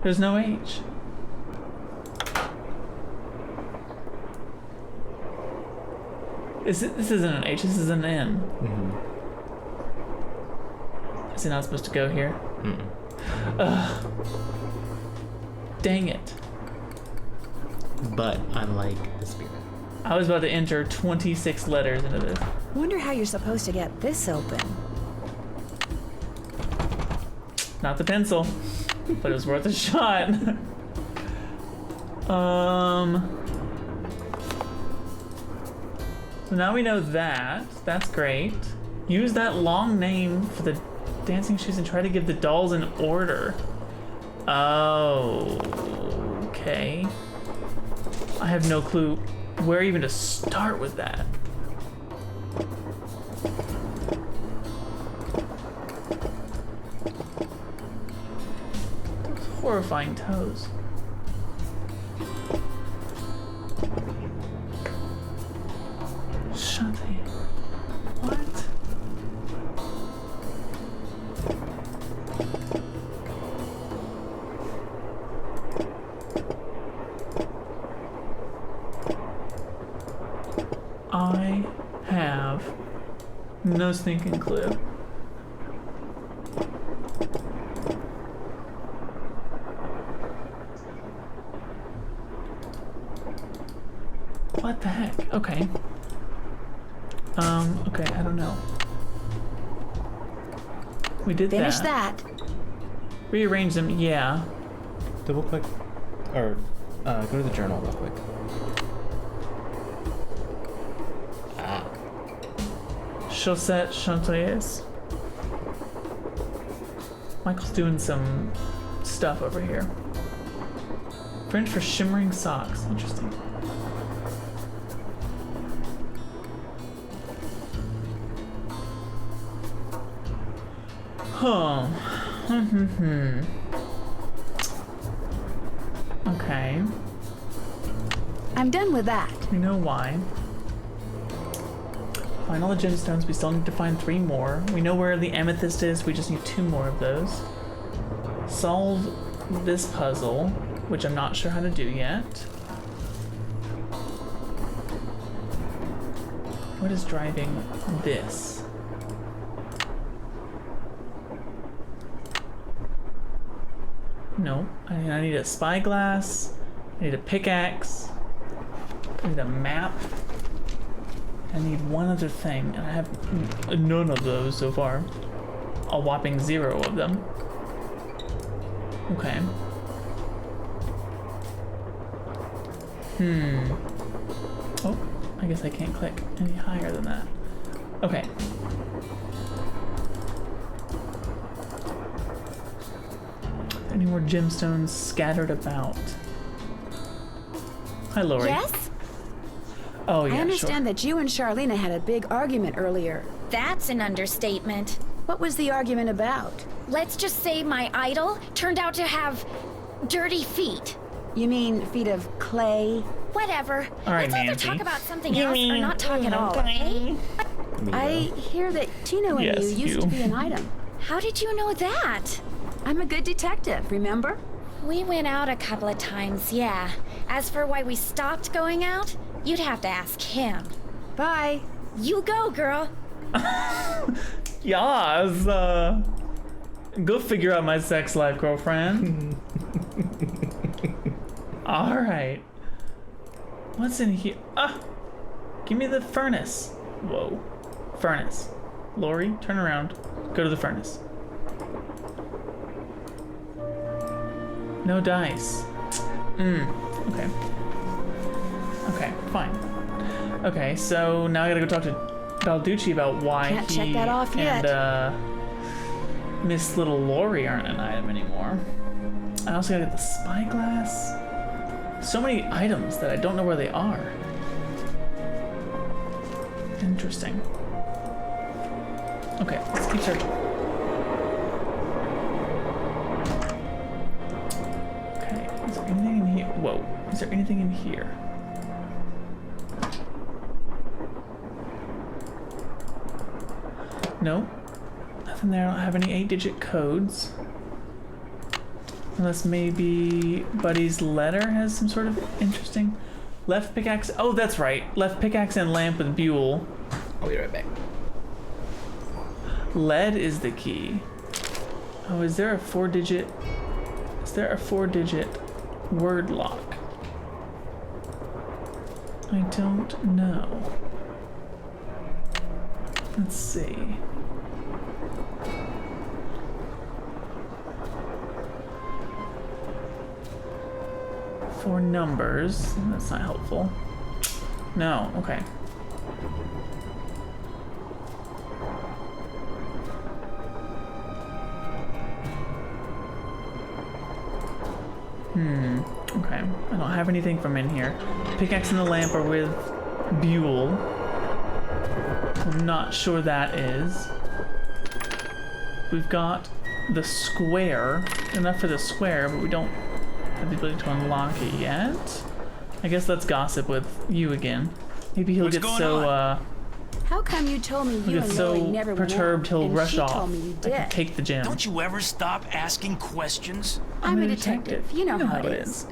There's no H. This isn't an H, this is an N. Mm-hmm. Is it not supposed to go here? Mm-mm. Ugh. Dang it. But I like the spirit. I was about to enter 26 letters into this. Wonder how you're supposed to get this open. Not the pencil, but it was worth a shot. So now we know that. That's great. Use that long name for the dancing shoes and try to give the dolls an order. Oh, okay. I have no clue where even to start with that. Those horrifying toes. Shut the... What? I have no stinking clue. What the heck? Okay. Okay, I don't know. We did Finish that. that. Rearrange them, yeah. Double click, or go to the journal real quick. Ah. Chaussette Chantoyes. Michael's doing some stuff over here. French for shimmering socks. Interesting. Huh. Okay. I'm done with that. We know why. Find all the gemstones. We still need to find 3 more. We know where the amethyst is. We just need 2 more of those. Solve this puzzle, which I'm not sure how to do yet. What is driving this? No, I need a spyglass. I need a pickaxe. I need a map. I need one other thing, and I have none of those so far. A whopping 0 of them. Okay. Oh, I guess I can't click any higher than that. Okay. Any more gemstones scattered about? Hi, Lori. Yes? Oh, yeah, I understand sure. that you and Charlena had a big argument earlier. That's an understatement. What was the argument about? Let's just say my idol turned out to have dirty feet. You mean feet of clay? Whatever. All right, Let's either Nancy. talk about something else or not talk at all, okay? I hear that Tino and Yes, you used you. to be an item. How did you know that? I'm a good detective, remember? We went out a couple of times, yeah. As for why we stopped going out, you'd have to ask him. Bye. You go, girl. Yes. Go figure out my sex life, girlfriend. All right. What's in here? Ah, give me the furnace. Whoa, furnace. Lori, turn around. Go to the furnace. No dice. Okay. Okay, fine. Okay, so now I gotta go talk to Balducci about why Can't he check that off yet. and Miss Little Lori aren't an item anymore. I also gotta get the spyglass. So many items that I don't know where they are. Interesting. Okay, let's keep searching. Okay, is there anything in here? Whoa, is there anything in here? No, nothing there. I don't have any 8-digit codes. Unless maybe Buddy's letter has some sort of interesting... Left pickaxe... Oh, that's right. Left pickaxe and lamp with Buell. I'll be right back. Lead is the key. Oh, is there a 4-digit... Is there a 4-digit word lock? I don't know. Let's see. Four numbers. That's not helpful. No, okay. Okay. I don't have anything from in here. Pickaxe and the lamp are with Buell. I'm not sure that is. We've got the square. Enough for the square, but we don't have the ability to unlock it yet. I guess let's gossip with you again. Maybe he'll get so How come you told me you he'll get and Lily so never perturbed went out, he'll and rush she off. told me you I can did? take the gem. Don't you ever stop asking questions? I'm a detective. You know how it is.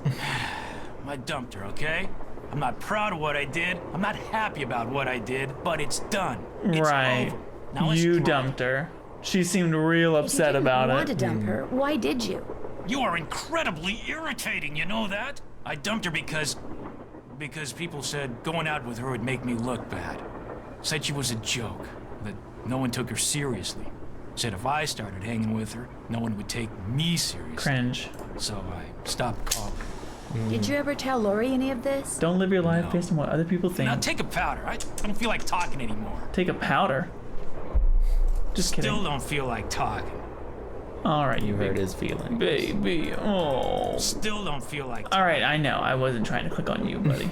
I dumped her, okay? I'm not proud of what I did. I'm not happy about what I did, but it's done. It's Right. over. Now let's You try. dumped her. She seemed real If upset you about didn't want it. to dump her, why did you? You are incredibly irritating, you know that? I dumped her because people said going out with her would make me look bad. Said she was a joke, that no one took her seriously. Said if I started hanging with her, no one would take me seriously. Cringe. So I stopped calling. Did you ever tell Lori any of this? Don't live your life No. based on what other people think. Now take a powder. I don't feel like talking anymore. Take a powder. Just kidding. Still don't feel like talking. All right, You hurt big his feelings. baby. Oh. Still don't feel like All right, I know. I wasn't trying to click on you, buddy.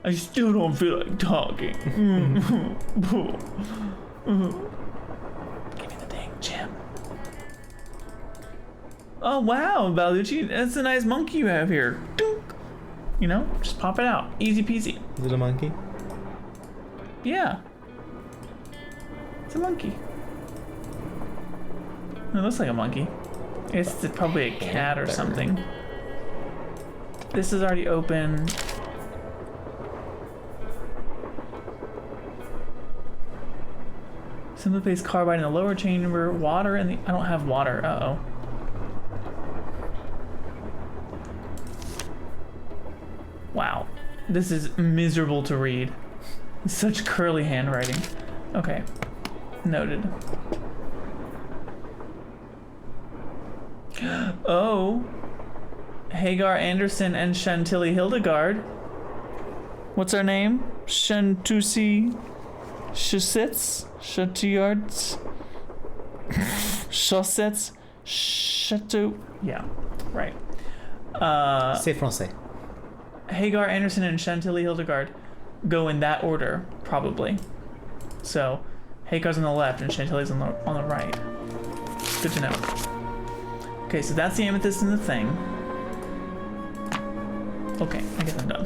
I still don't feel like talking. Give me the dang gem. Oh wow, Balducci, that's a nice monkey you have here. Dunk. You know, just pop it out, easy peasy. Is it a monkey? Yeah, it's a monkey. It looks like a monkey. It's probably a cat or something. This is already open. Simply place carbide in the lower chamber, water in the... I don't have water, uh-oh. Wow, this is miserable to read. Such curly handwriting. Okay, noted. Oh, Hagar Anderson and Chantilly Hildegard. What's our name? Chantusi Chaussettes? Chateauards? Chaussettes? Chateau... Yeah, right. C'est français. Hagar Anderson and Chantilly Hildegard go in that order, probably. So, Hagar's on the left and Chantilly's on the right. Good to know. Okay, so that's the amethyst in the thing. Okay, I guess I'm done.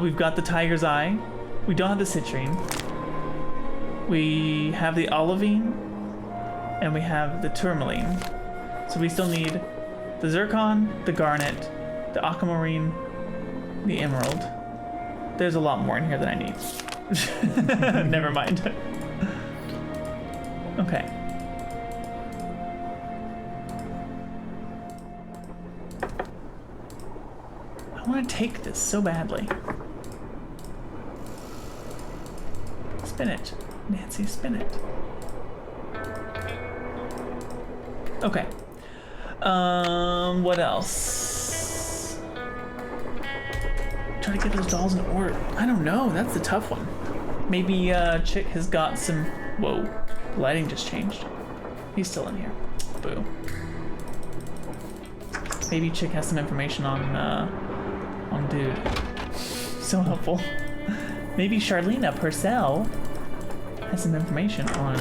We've got the tiger's eye. We don't have the citrine. We have the olivine, and we have the tourmaline. So we still need the zircon, the garnet, the aquamarine, the emerald. There's a lot more in here than I need. Never mind. Okay. I want to take this so badly. Spin it. Nancy, spin it. Okay. What else? Try to get those dolls in order. I don't know. That's the tough one. Maybe Chick has got some. Whoa, the lighting just changed. He's still in here. Boo. Maybe Chick has some information on dude. So helpful. Maybe Charlena Purcell has some information on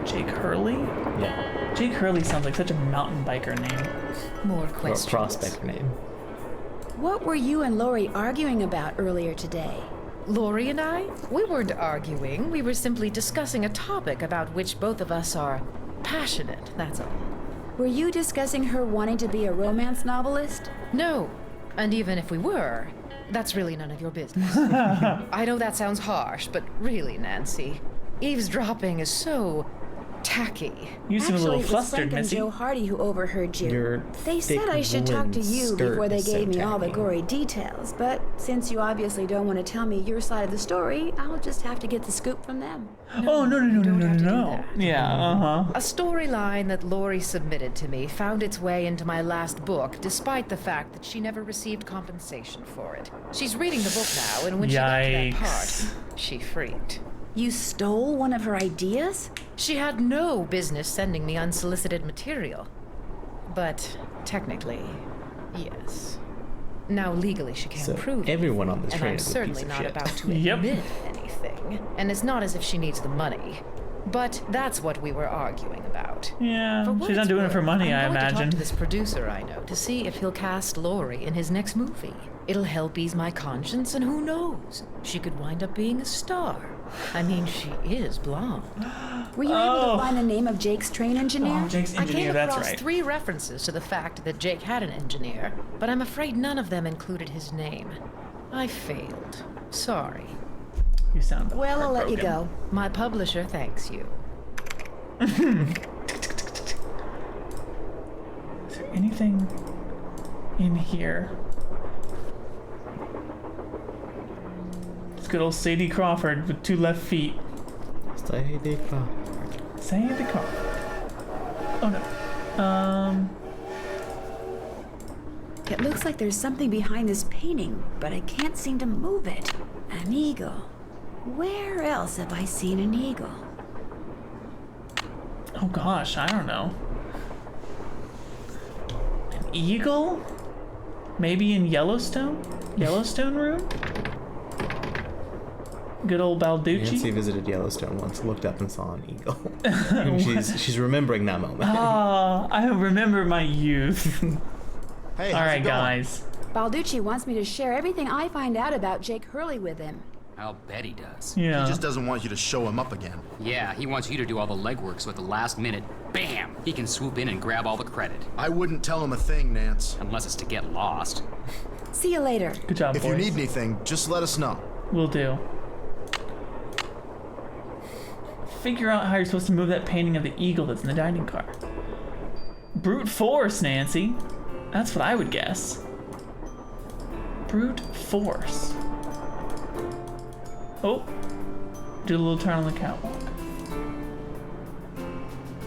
Jake Hurley. Yeah. Jake Hurley sounds like such a mountain biker name. More Or questions. prospect name. What were you and Lori arguing about earlier today? Lori and I? We weren't arguing. We were simply discussing a topic about which both of us are passionate, that's all. Were you discussing her wanting to be a romance novelist? No. And even if we were, that's really none of your business. I know that sounds harsh, but really, Nancy, eavesdropping is so tacky. You seem a little Actually, it was flustered, Frank and Missy. Joe Hardy who overheard you. Your They said thick I should talk to woolen you skirt before they is so gave me all the tacky. gory details, but since you obviously don't want to tell me your side of the story, I'll just have to get the scoop from them. Oh, no. don't have to do that. Yeah, uh-huh. A storyline that Lori submitted to me found its way into my last book, despite the fact that she never received compensation for it. She's reading the book now, and when she got to that Yikes. part, she freaked. You stole one of her ideas? She had no business sending me unsolicited material. But technically, yes. Now legally she can't So prove everyone on anything, this and train I'm is a certainly piece of not shit. about to Yep. admit anything. And it's not as if she needs the money. But that's what we were arguing about. Yeah, For what she's not it's doing it for worth, money, I I'm going to imagine. talk to this producer I know to see if he'll cast Lori in his next movie. It'll help ease my conscience, and who knows? She could wind up being a star. I mean, she is blonde. Were you able to find the name of Jake's train engineer? Oh, Jake's I engineer, came that's across right. 3 references to the fact that Jake had an engineer, but I'm afraid none of them included his name. I failed. Sorry. You sound Well, I'll let you heartbroken. go. My publisher thanks you. Is there anything in here? It's good old Sadie Crawford with 2 left feet. Sadie Crawford. Sadie Crawford. Oh no. It looks like there's something behind this painting, but I can't seem to move it. An eagle. Where else have I seen an eagle? Oh gosh, I don't know. An eagle? Maybe in Yellowstone? Yellowstone room? Good old Balducci? Nancy visited Yellowstone once, looked up and saw an eagle. And she's remembering that moment. Ah, I remember my youth. Hey, All how's right, it going? guys. Balducci wants me to share everything I find out about Jake Hurley with him. I'll bet he does. Yeah. He just doesn't want you to show him up again. Yeah, he wants you to do all the legwork so at the last minute, bam, he can swoop in and grab all the credit. I wouldn't tell him a thing, Nance. Unless it's to get lost. See you later. Good job, If boys. you need anything, just let us know. Will do. Figure out how you're supposed to move that painting of the eagle that's in the dining car. Brute force, Nancy. That's what I would guess. Brute force. Oh. Do a little turn on the catwalk.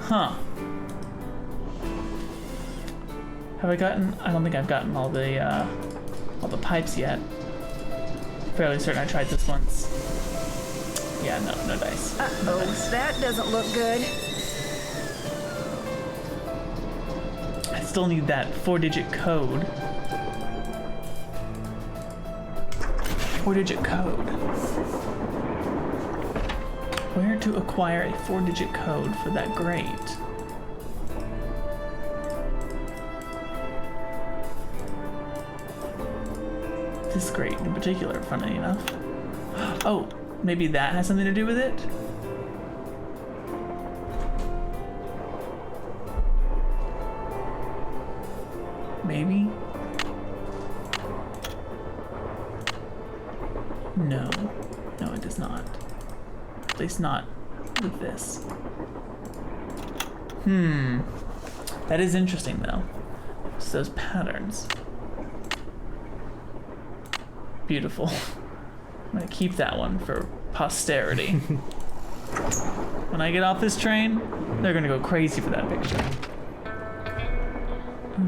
Huh. Have I gotten? I don't think I've gotten all the pipes yet. Fairly certain I tried this once. Yeah, no dice. Uh-oh, that doesn't look good. I still need that 4-digit code. 4-digit code. Where to acquire a 4-digit code for that grate? This grate in particular, funny enough. Oh, maybe that has something to do with it? Maybe? No. No, it does not. At least not with this. That is interesting, though. It's those patterns. Beautiful. I'm gonna keep that one for posterity. When I get off this train, they're gonna go crazy for that picture.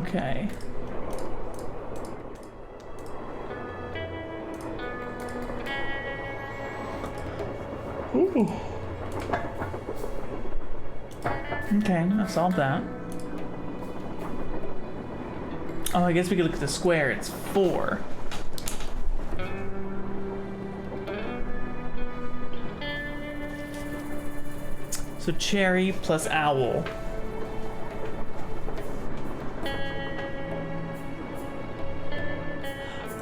Okay. Ooh. Okay, I've solved that. Oh, I guess we could look at the square. It's 4. So cherry plus owl.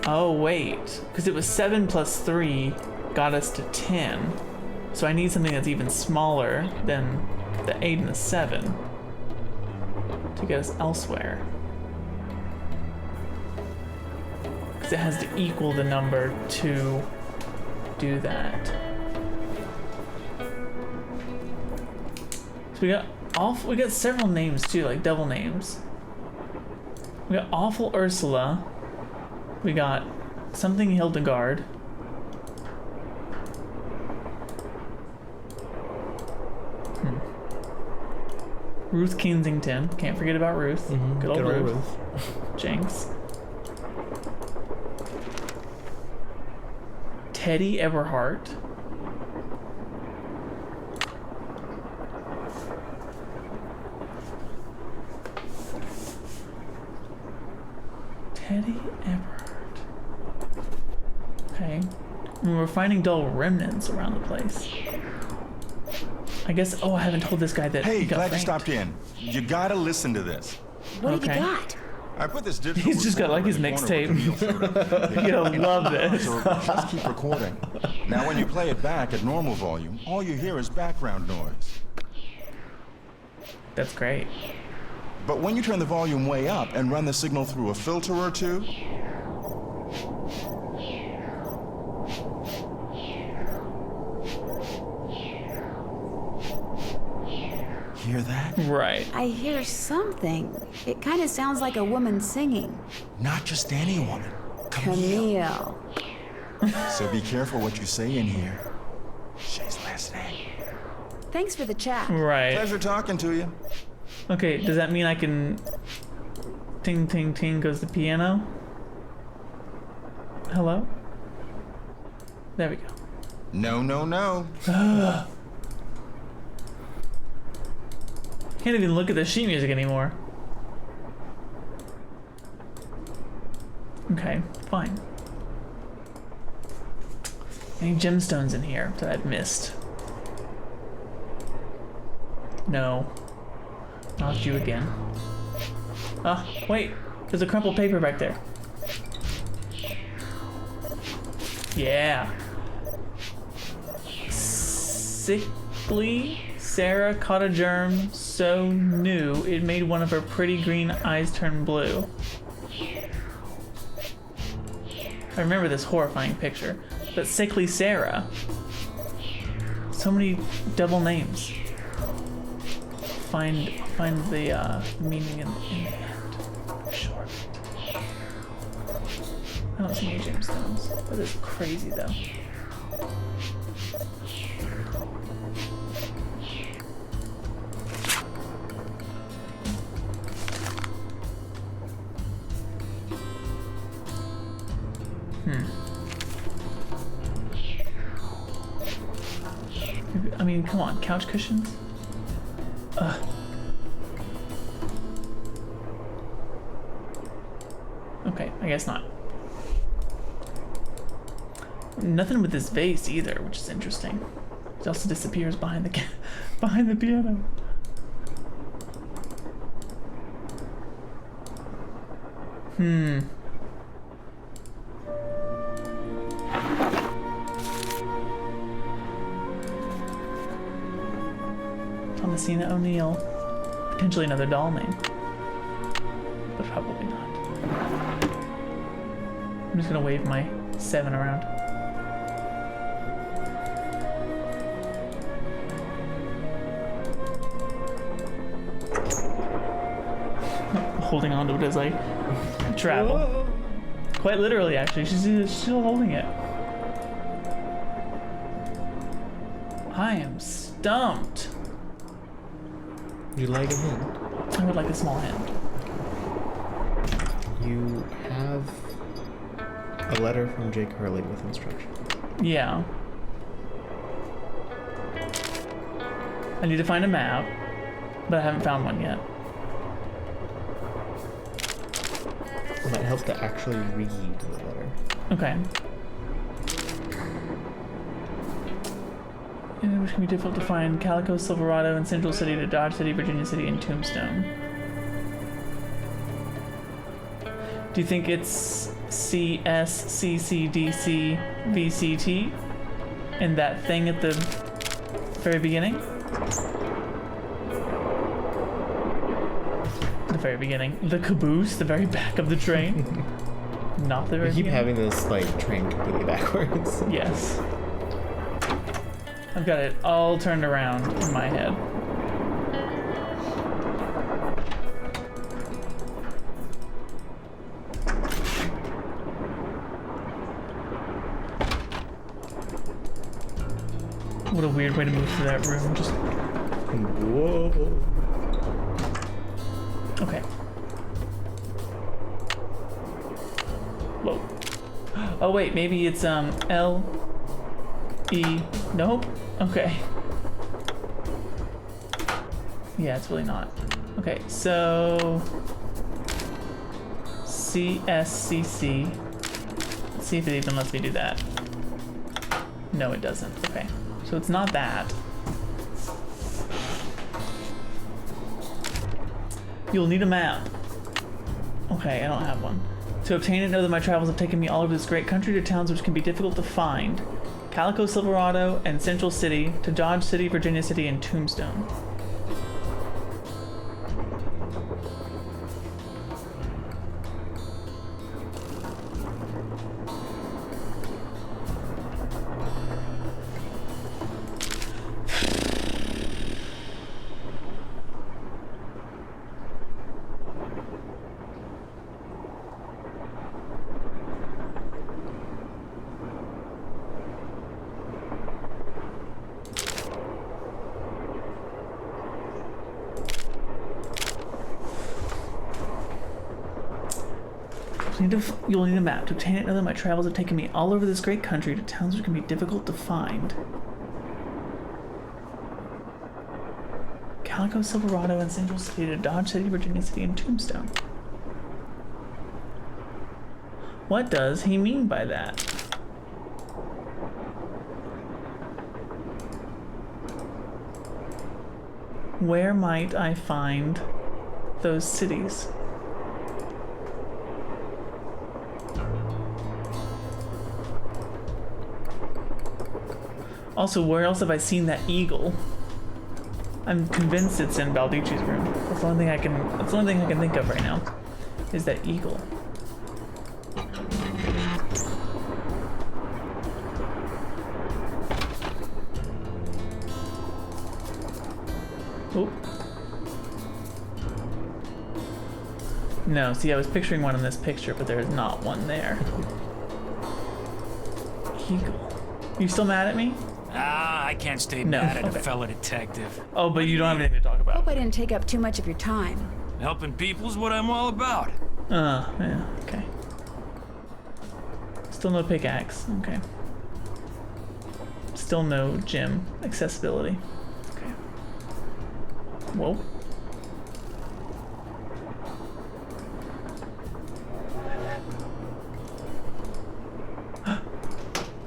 Oh, wait. Because it was 7 plus 3 got us to 10. So I need something that's even smaller than the 8 and the 7 to get us elsewhere. Because it has to equal the number to do that. So we got several names too, like double names. We got Awful Ursula. We got something Hildegard. Ruth Kensington. Can't forget about Ruth. Good old Ruth. Jinx. Teddy Eberhardt. Teddy Eberhardt. Okay. And we're finding dull remnants around the place. I guess, oh, I haven't told this guy that Hey, he got glad you framed. stopped in. You gotta listen to this. What have you Okay. got? I put this digital He's just got, like, his recorder in the corner mixtape. with the meal soda. You'll love this. So just keep recording. Now, when you play it back at normal volume, all you hear is background noise. That's great. But when you turn the volume way up and run the signal through a filter or two, hear that? Right. I hear something. It kind of sounds like a woman singing. Not just any woman. Camille. Camille. So be careful what you say in here. She's listening. Thanks for the chat. Right. Pleasure talking to you. Okay, does that mean I can... Ting, ting, ting goes the piano? Hello? There we go. No, no, no. Can't even look at the sheet music anymore. Okay, fine. Any gemstones in here that I've missed? No. Not you again. Ah, wait. There's a crumpled paper back there. Yeah. Sickly Sarah caught a germ so new it made one of her pretty green eyes turn blue. I remember this horrifying picture. But Sickly Sarah. So many double names. Find the meaning in the end. Sure. I don't see any gemstones. That is crazy though. I mean, come on, couch cushions? Ugh. Okay, I guess not. Nothing with this vase either, which is interesting. It also disappears behind the behind the piano. Thomasina O'Neill. Potentially another doll name. But probably not. I'm just gonna wave my 7 around. Holding on to it as I travel. Whoa. Quite literally, actually. She's still holding it. I am stumped. You like a hint? I would like a small hint. You have a letter from Jake Hurley with instructions. Yeah. I need to find a map, but I haven't found one yet. It might help to actually read the letter. Okay. And which can be difficult to find Calico, Silverado, and Central City to Dodge City, Virginia City, and Tombstone. Do you think it's CSCCDCVCT? And that thing at the very beginning? The very beginning. The caboose, the very back of the train. Not the very You keep beginning. having this, like, train completely backwards. Yes. I've got it all turned around in my head. What a weird way to move through that room. Just. Whoa. Okay. Whoa. Oh wait, maybe it's L E. Nope. Okay. Yeah, it's really not. Okay, so CSCC. Let's see if it even lets me do that. No, it doesn't. Okay, so it's not that. You'll need a map. Okay, I don't have one. To obtain it, know that my travels have taken me all over this great country to towns which can be difficult to find. Calico, Silverado, and Central City, to Dodge City, Virginia City, and Tombstone. You'll need a map. To obtain it, know that my travels have taken me all over this great country to towns which can be difficult to find. Calico, Silverado, and Central City to Dodge City, Virginia City, and Tombstone. What does he mean by that? Where might I find those cities? Also, where else have I seen that eagle? I'm convinced it's in Balducci's room. That's the only thing I can. That's the only thing I can think of right now. Is that eagle? Oh. No, see, I was picturing one in this picture, but there's not one there. Eagle. You still mad at me? Ah, I can't stay mad at a fella detective. Oh, but you don't have anything to talk about. Hope I didn't take up too much of your time. Helping people's what I'm all about. Yeah, okay. Still no pickaxe, okay. Still no gym accessibility. Okay. Whoa.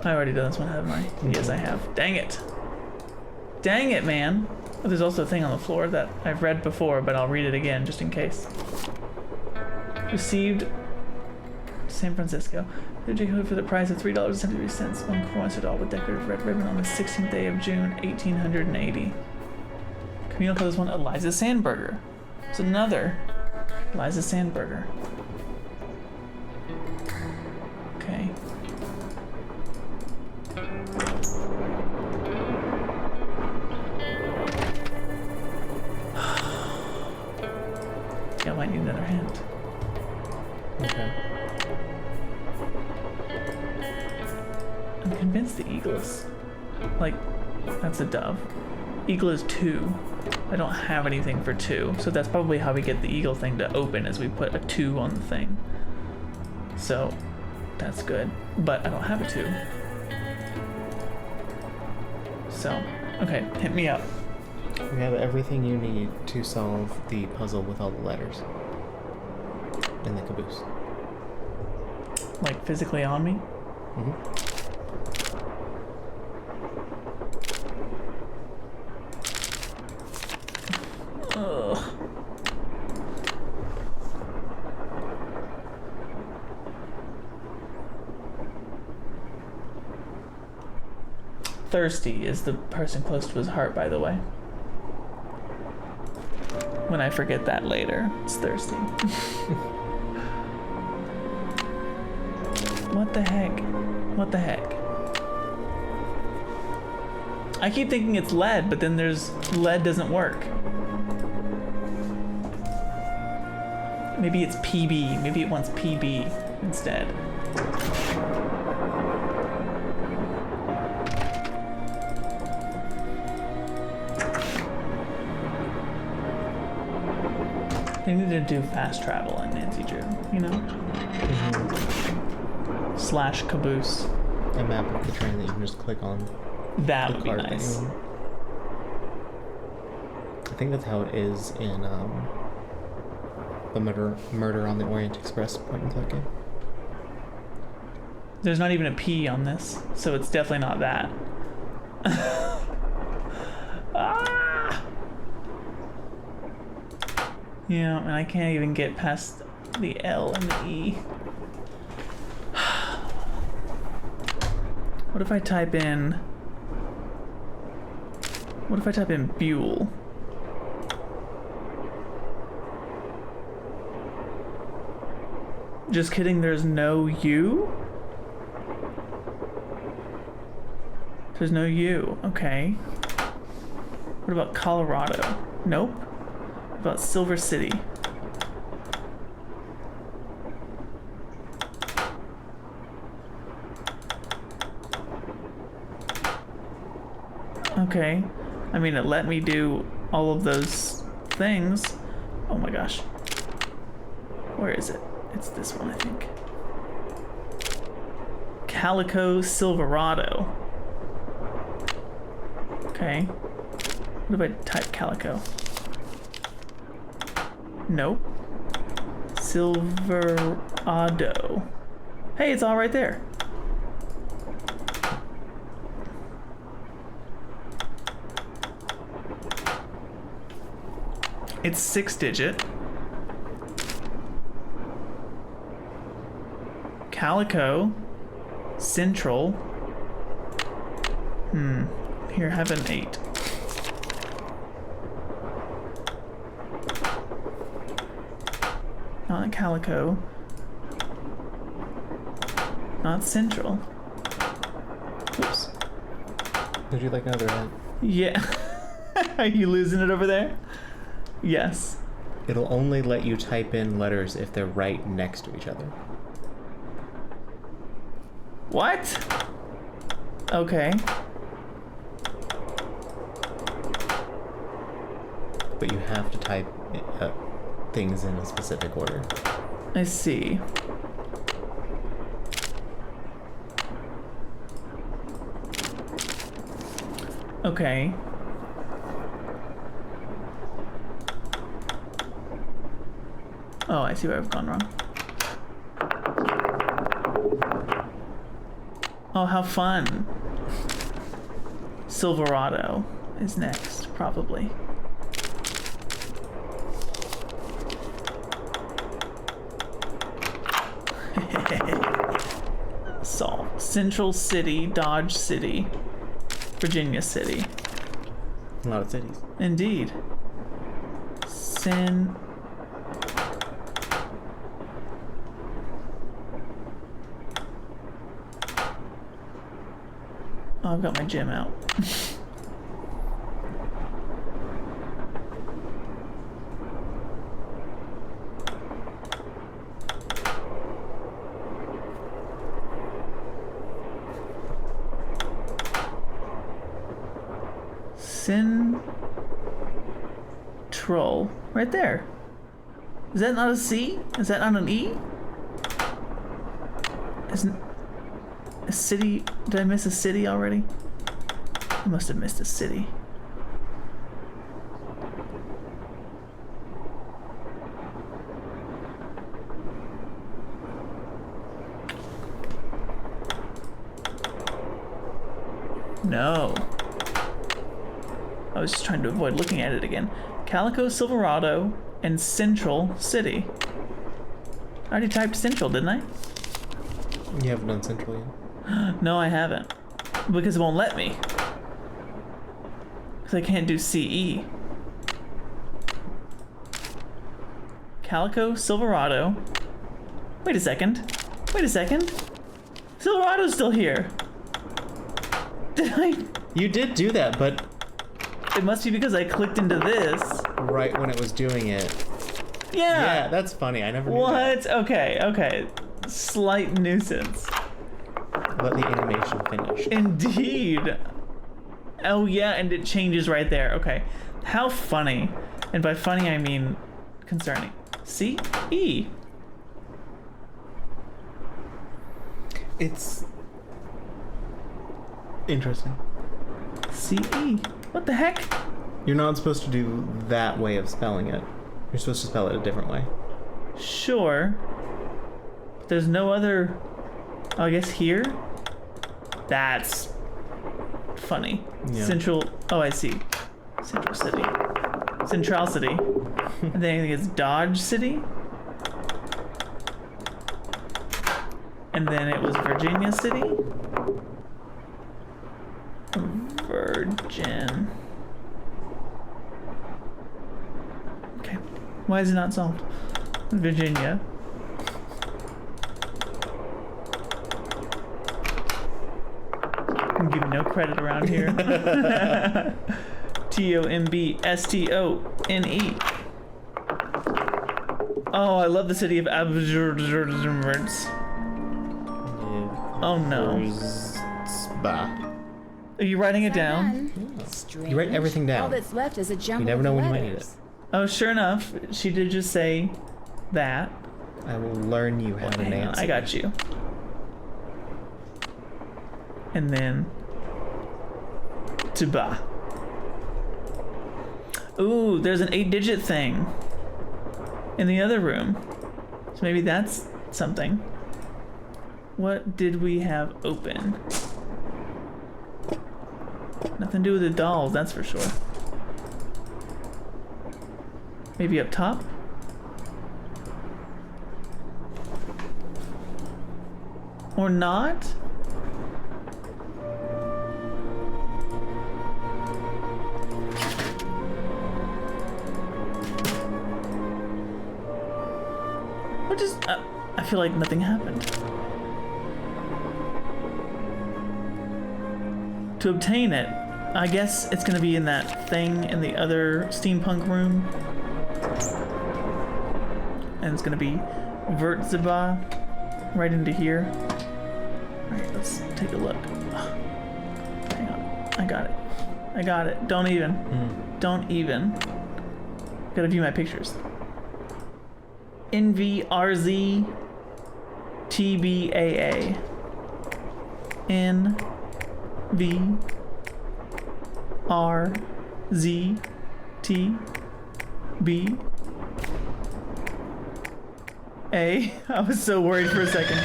I already done this one, haven't I? Yes, I have. Dang it. Dang it, man. Oh, there's also a thing on the floor that I've read before, but I'll read it again just in case. Received San Francisco. The Jacob for the price of $3.73. One Croissant doll with decorative red ribbon on the 16th day of June, 1880. Communal call this one Eliza Sandberger. It's another Eliza Sandberger. Okay. Yeah, I might need another hint. Okay. I'm convinced the eagle is, like, that's a dove. Eagle is 2. I don't have anything for 2, so that's probably how we get the eagle thing to open, is we put a 2 on the thing. So, that's good. But I don't have a 2. So, okay, hit me up. We have everything you need to solve the puzzle with all the letters in the caboose. Like, physically on me? Mm-hmm. Ugh. Thirsty is the person close to his heart, by the way. When I forget that later, it's thirsty. What the heck? What the heck? I keep thinking it's lead, but then there's lead doesn't work. Maybe it's PB. Maybe it wants PB instead. They need to do fast travel in Nancy Drew, you know? Mm-hmm. Slash caboose. A map of the train that you can just click on. That would be nice. I think that's how it is in the Murder on the Orient Express point and click game. There's not even a P on this, so it's definitely not that. Ah! Yeah, and I can't even get past the L and the E. What if I type in... What if I type in Buell? Just kidding, there's no U? There's no U, okay. What about Colorado? Nope. What about Silver City? Okay. I mean, it let me do all of those things. Oh my gosh. Where is it? It's this one, I think. Calico Silverado. Okay. What if I type Calico? Nope. Silverado. Hey, it's all right there. It's 6-digit. Calico. Central. Here, have an 8. Not Calico. Not Central. Oops. Would you like another hint? Yeah. Are you losing it over there? Yes. It'll only let you type in letters if they're right next to each other. What? Okay. But you have to type things in a specific order. I see. Okay. Oh, I see where I've gone wrong. Oh, how fun. Silverado is next, probably. Solve. Central City, Dodge City, Virginia City. A lot of cities. Indeed. Oh, I've got my gem out. Central. Right there. Is that not a C? Is that not an E? Isn't a city? Did I miss a city already? I must have missed a city. No. I was just trying to avoid looking at it again. Calico Silverado and Central City. I already typed Central, didn't I? You haven't done Central yet. No, I haven't. Because it won't let me. Because I can't do CE. Calico Silverado. Wait a second. Wait a second. Silverado's still here. Did I? You did do that, but It must be because I clicked into this. right when it was doing it. Yeah. Yeah, that's funny. I never knew What? Okay, okay. Slight nuisance. that. Let the animation finish. Indeed. Oh yeah, and it changes right there. Okay. How funny. And by funny I mean concerning. C E. It's interesting. C E. What the heck? You're not supposed to do that way of spelling it. You're supposed to spell it a different way. Sure. There's no other. Oh, I guess here? That's funny. Yeah. Central. Oh, I see. Central City. Central City. And then I think it's Dodge City. And then it was Virginia City. Virgin. Okay. Why is it not solved? Virginia. I'm giving no credit around here. Tombstone. Oh, I love the city of Aberdeen. Oh no. Bah. Are you writing it down? Strange. You write everything down. All that's left is a jumble You never know of when you letters. might need it. Oh, sure enough, she did just say that. I will learn you how to Hang on, Nancy. I got you. And then Tuba. Ooh, there's an 8-digit thing in the other room. So maybe that's something. What did we have open? Nothing to do with the dolls, that's for sure. Maybe up top? Or not? What just... I feel like nothing happened. To obtain it, I guess it's gonna be in that thing in the other steampunk room. And it's gonna be Vertzeba right into here. Alright, let's take a look. Hang on. I got it. I got it. Don't even. Don't even. Gotta view my pictures. NVRZ TBAA. NVRZTB. I was so worried for a second.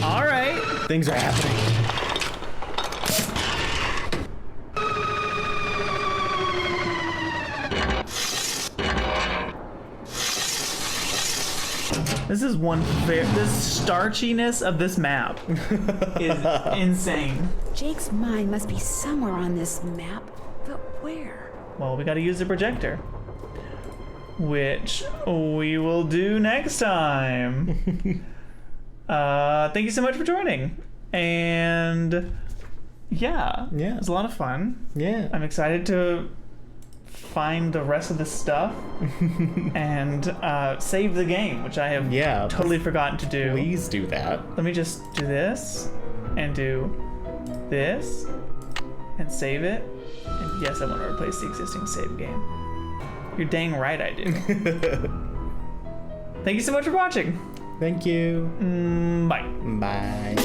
All right. Things are happening. This is this starchiness of this map is insane. Jake's mind must be somewhere on this map. But where? Well, we gotta use the projector. Which we will do next time. Thank you so much for joining. And yeah, it was a lot of fun. Yeah. I'm excited to find the rest of the stuff and save the game, which I have totally forgotten to do. Please do that. Let me just do this and do this and save it. And yes, I want to replace the existing save game. You're dang right I do. Thank you so much for watching. Thank you. Bye. Bye.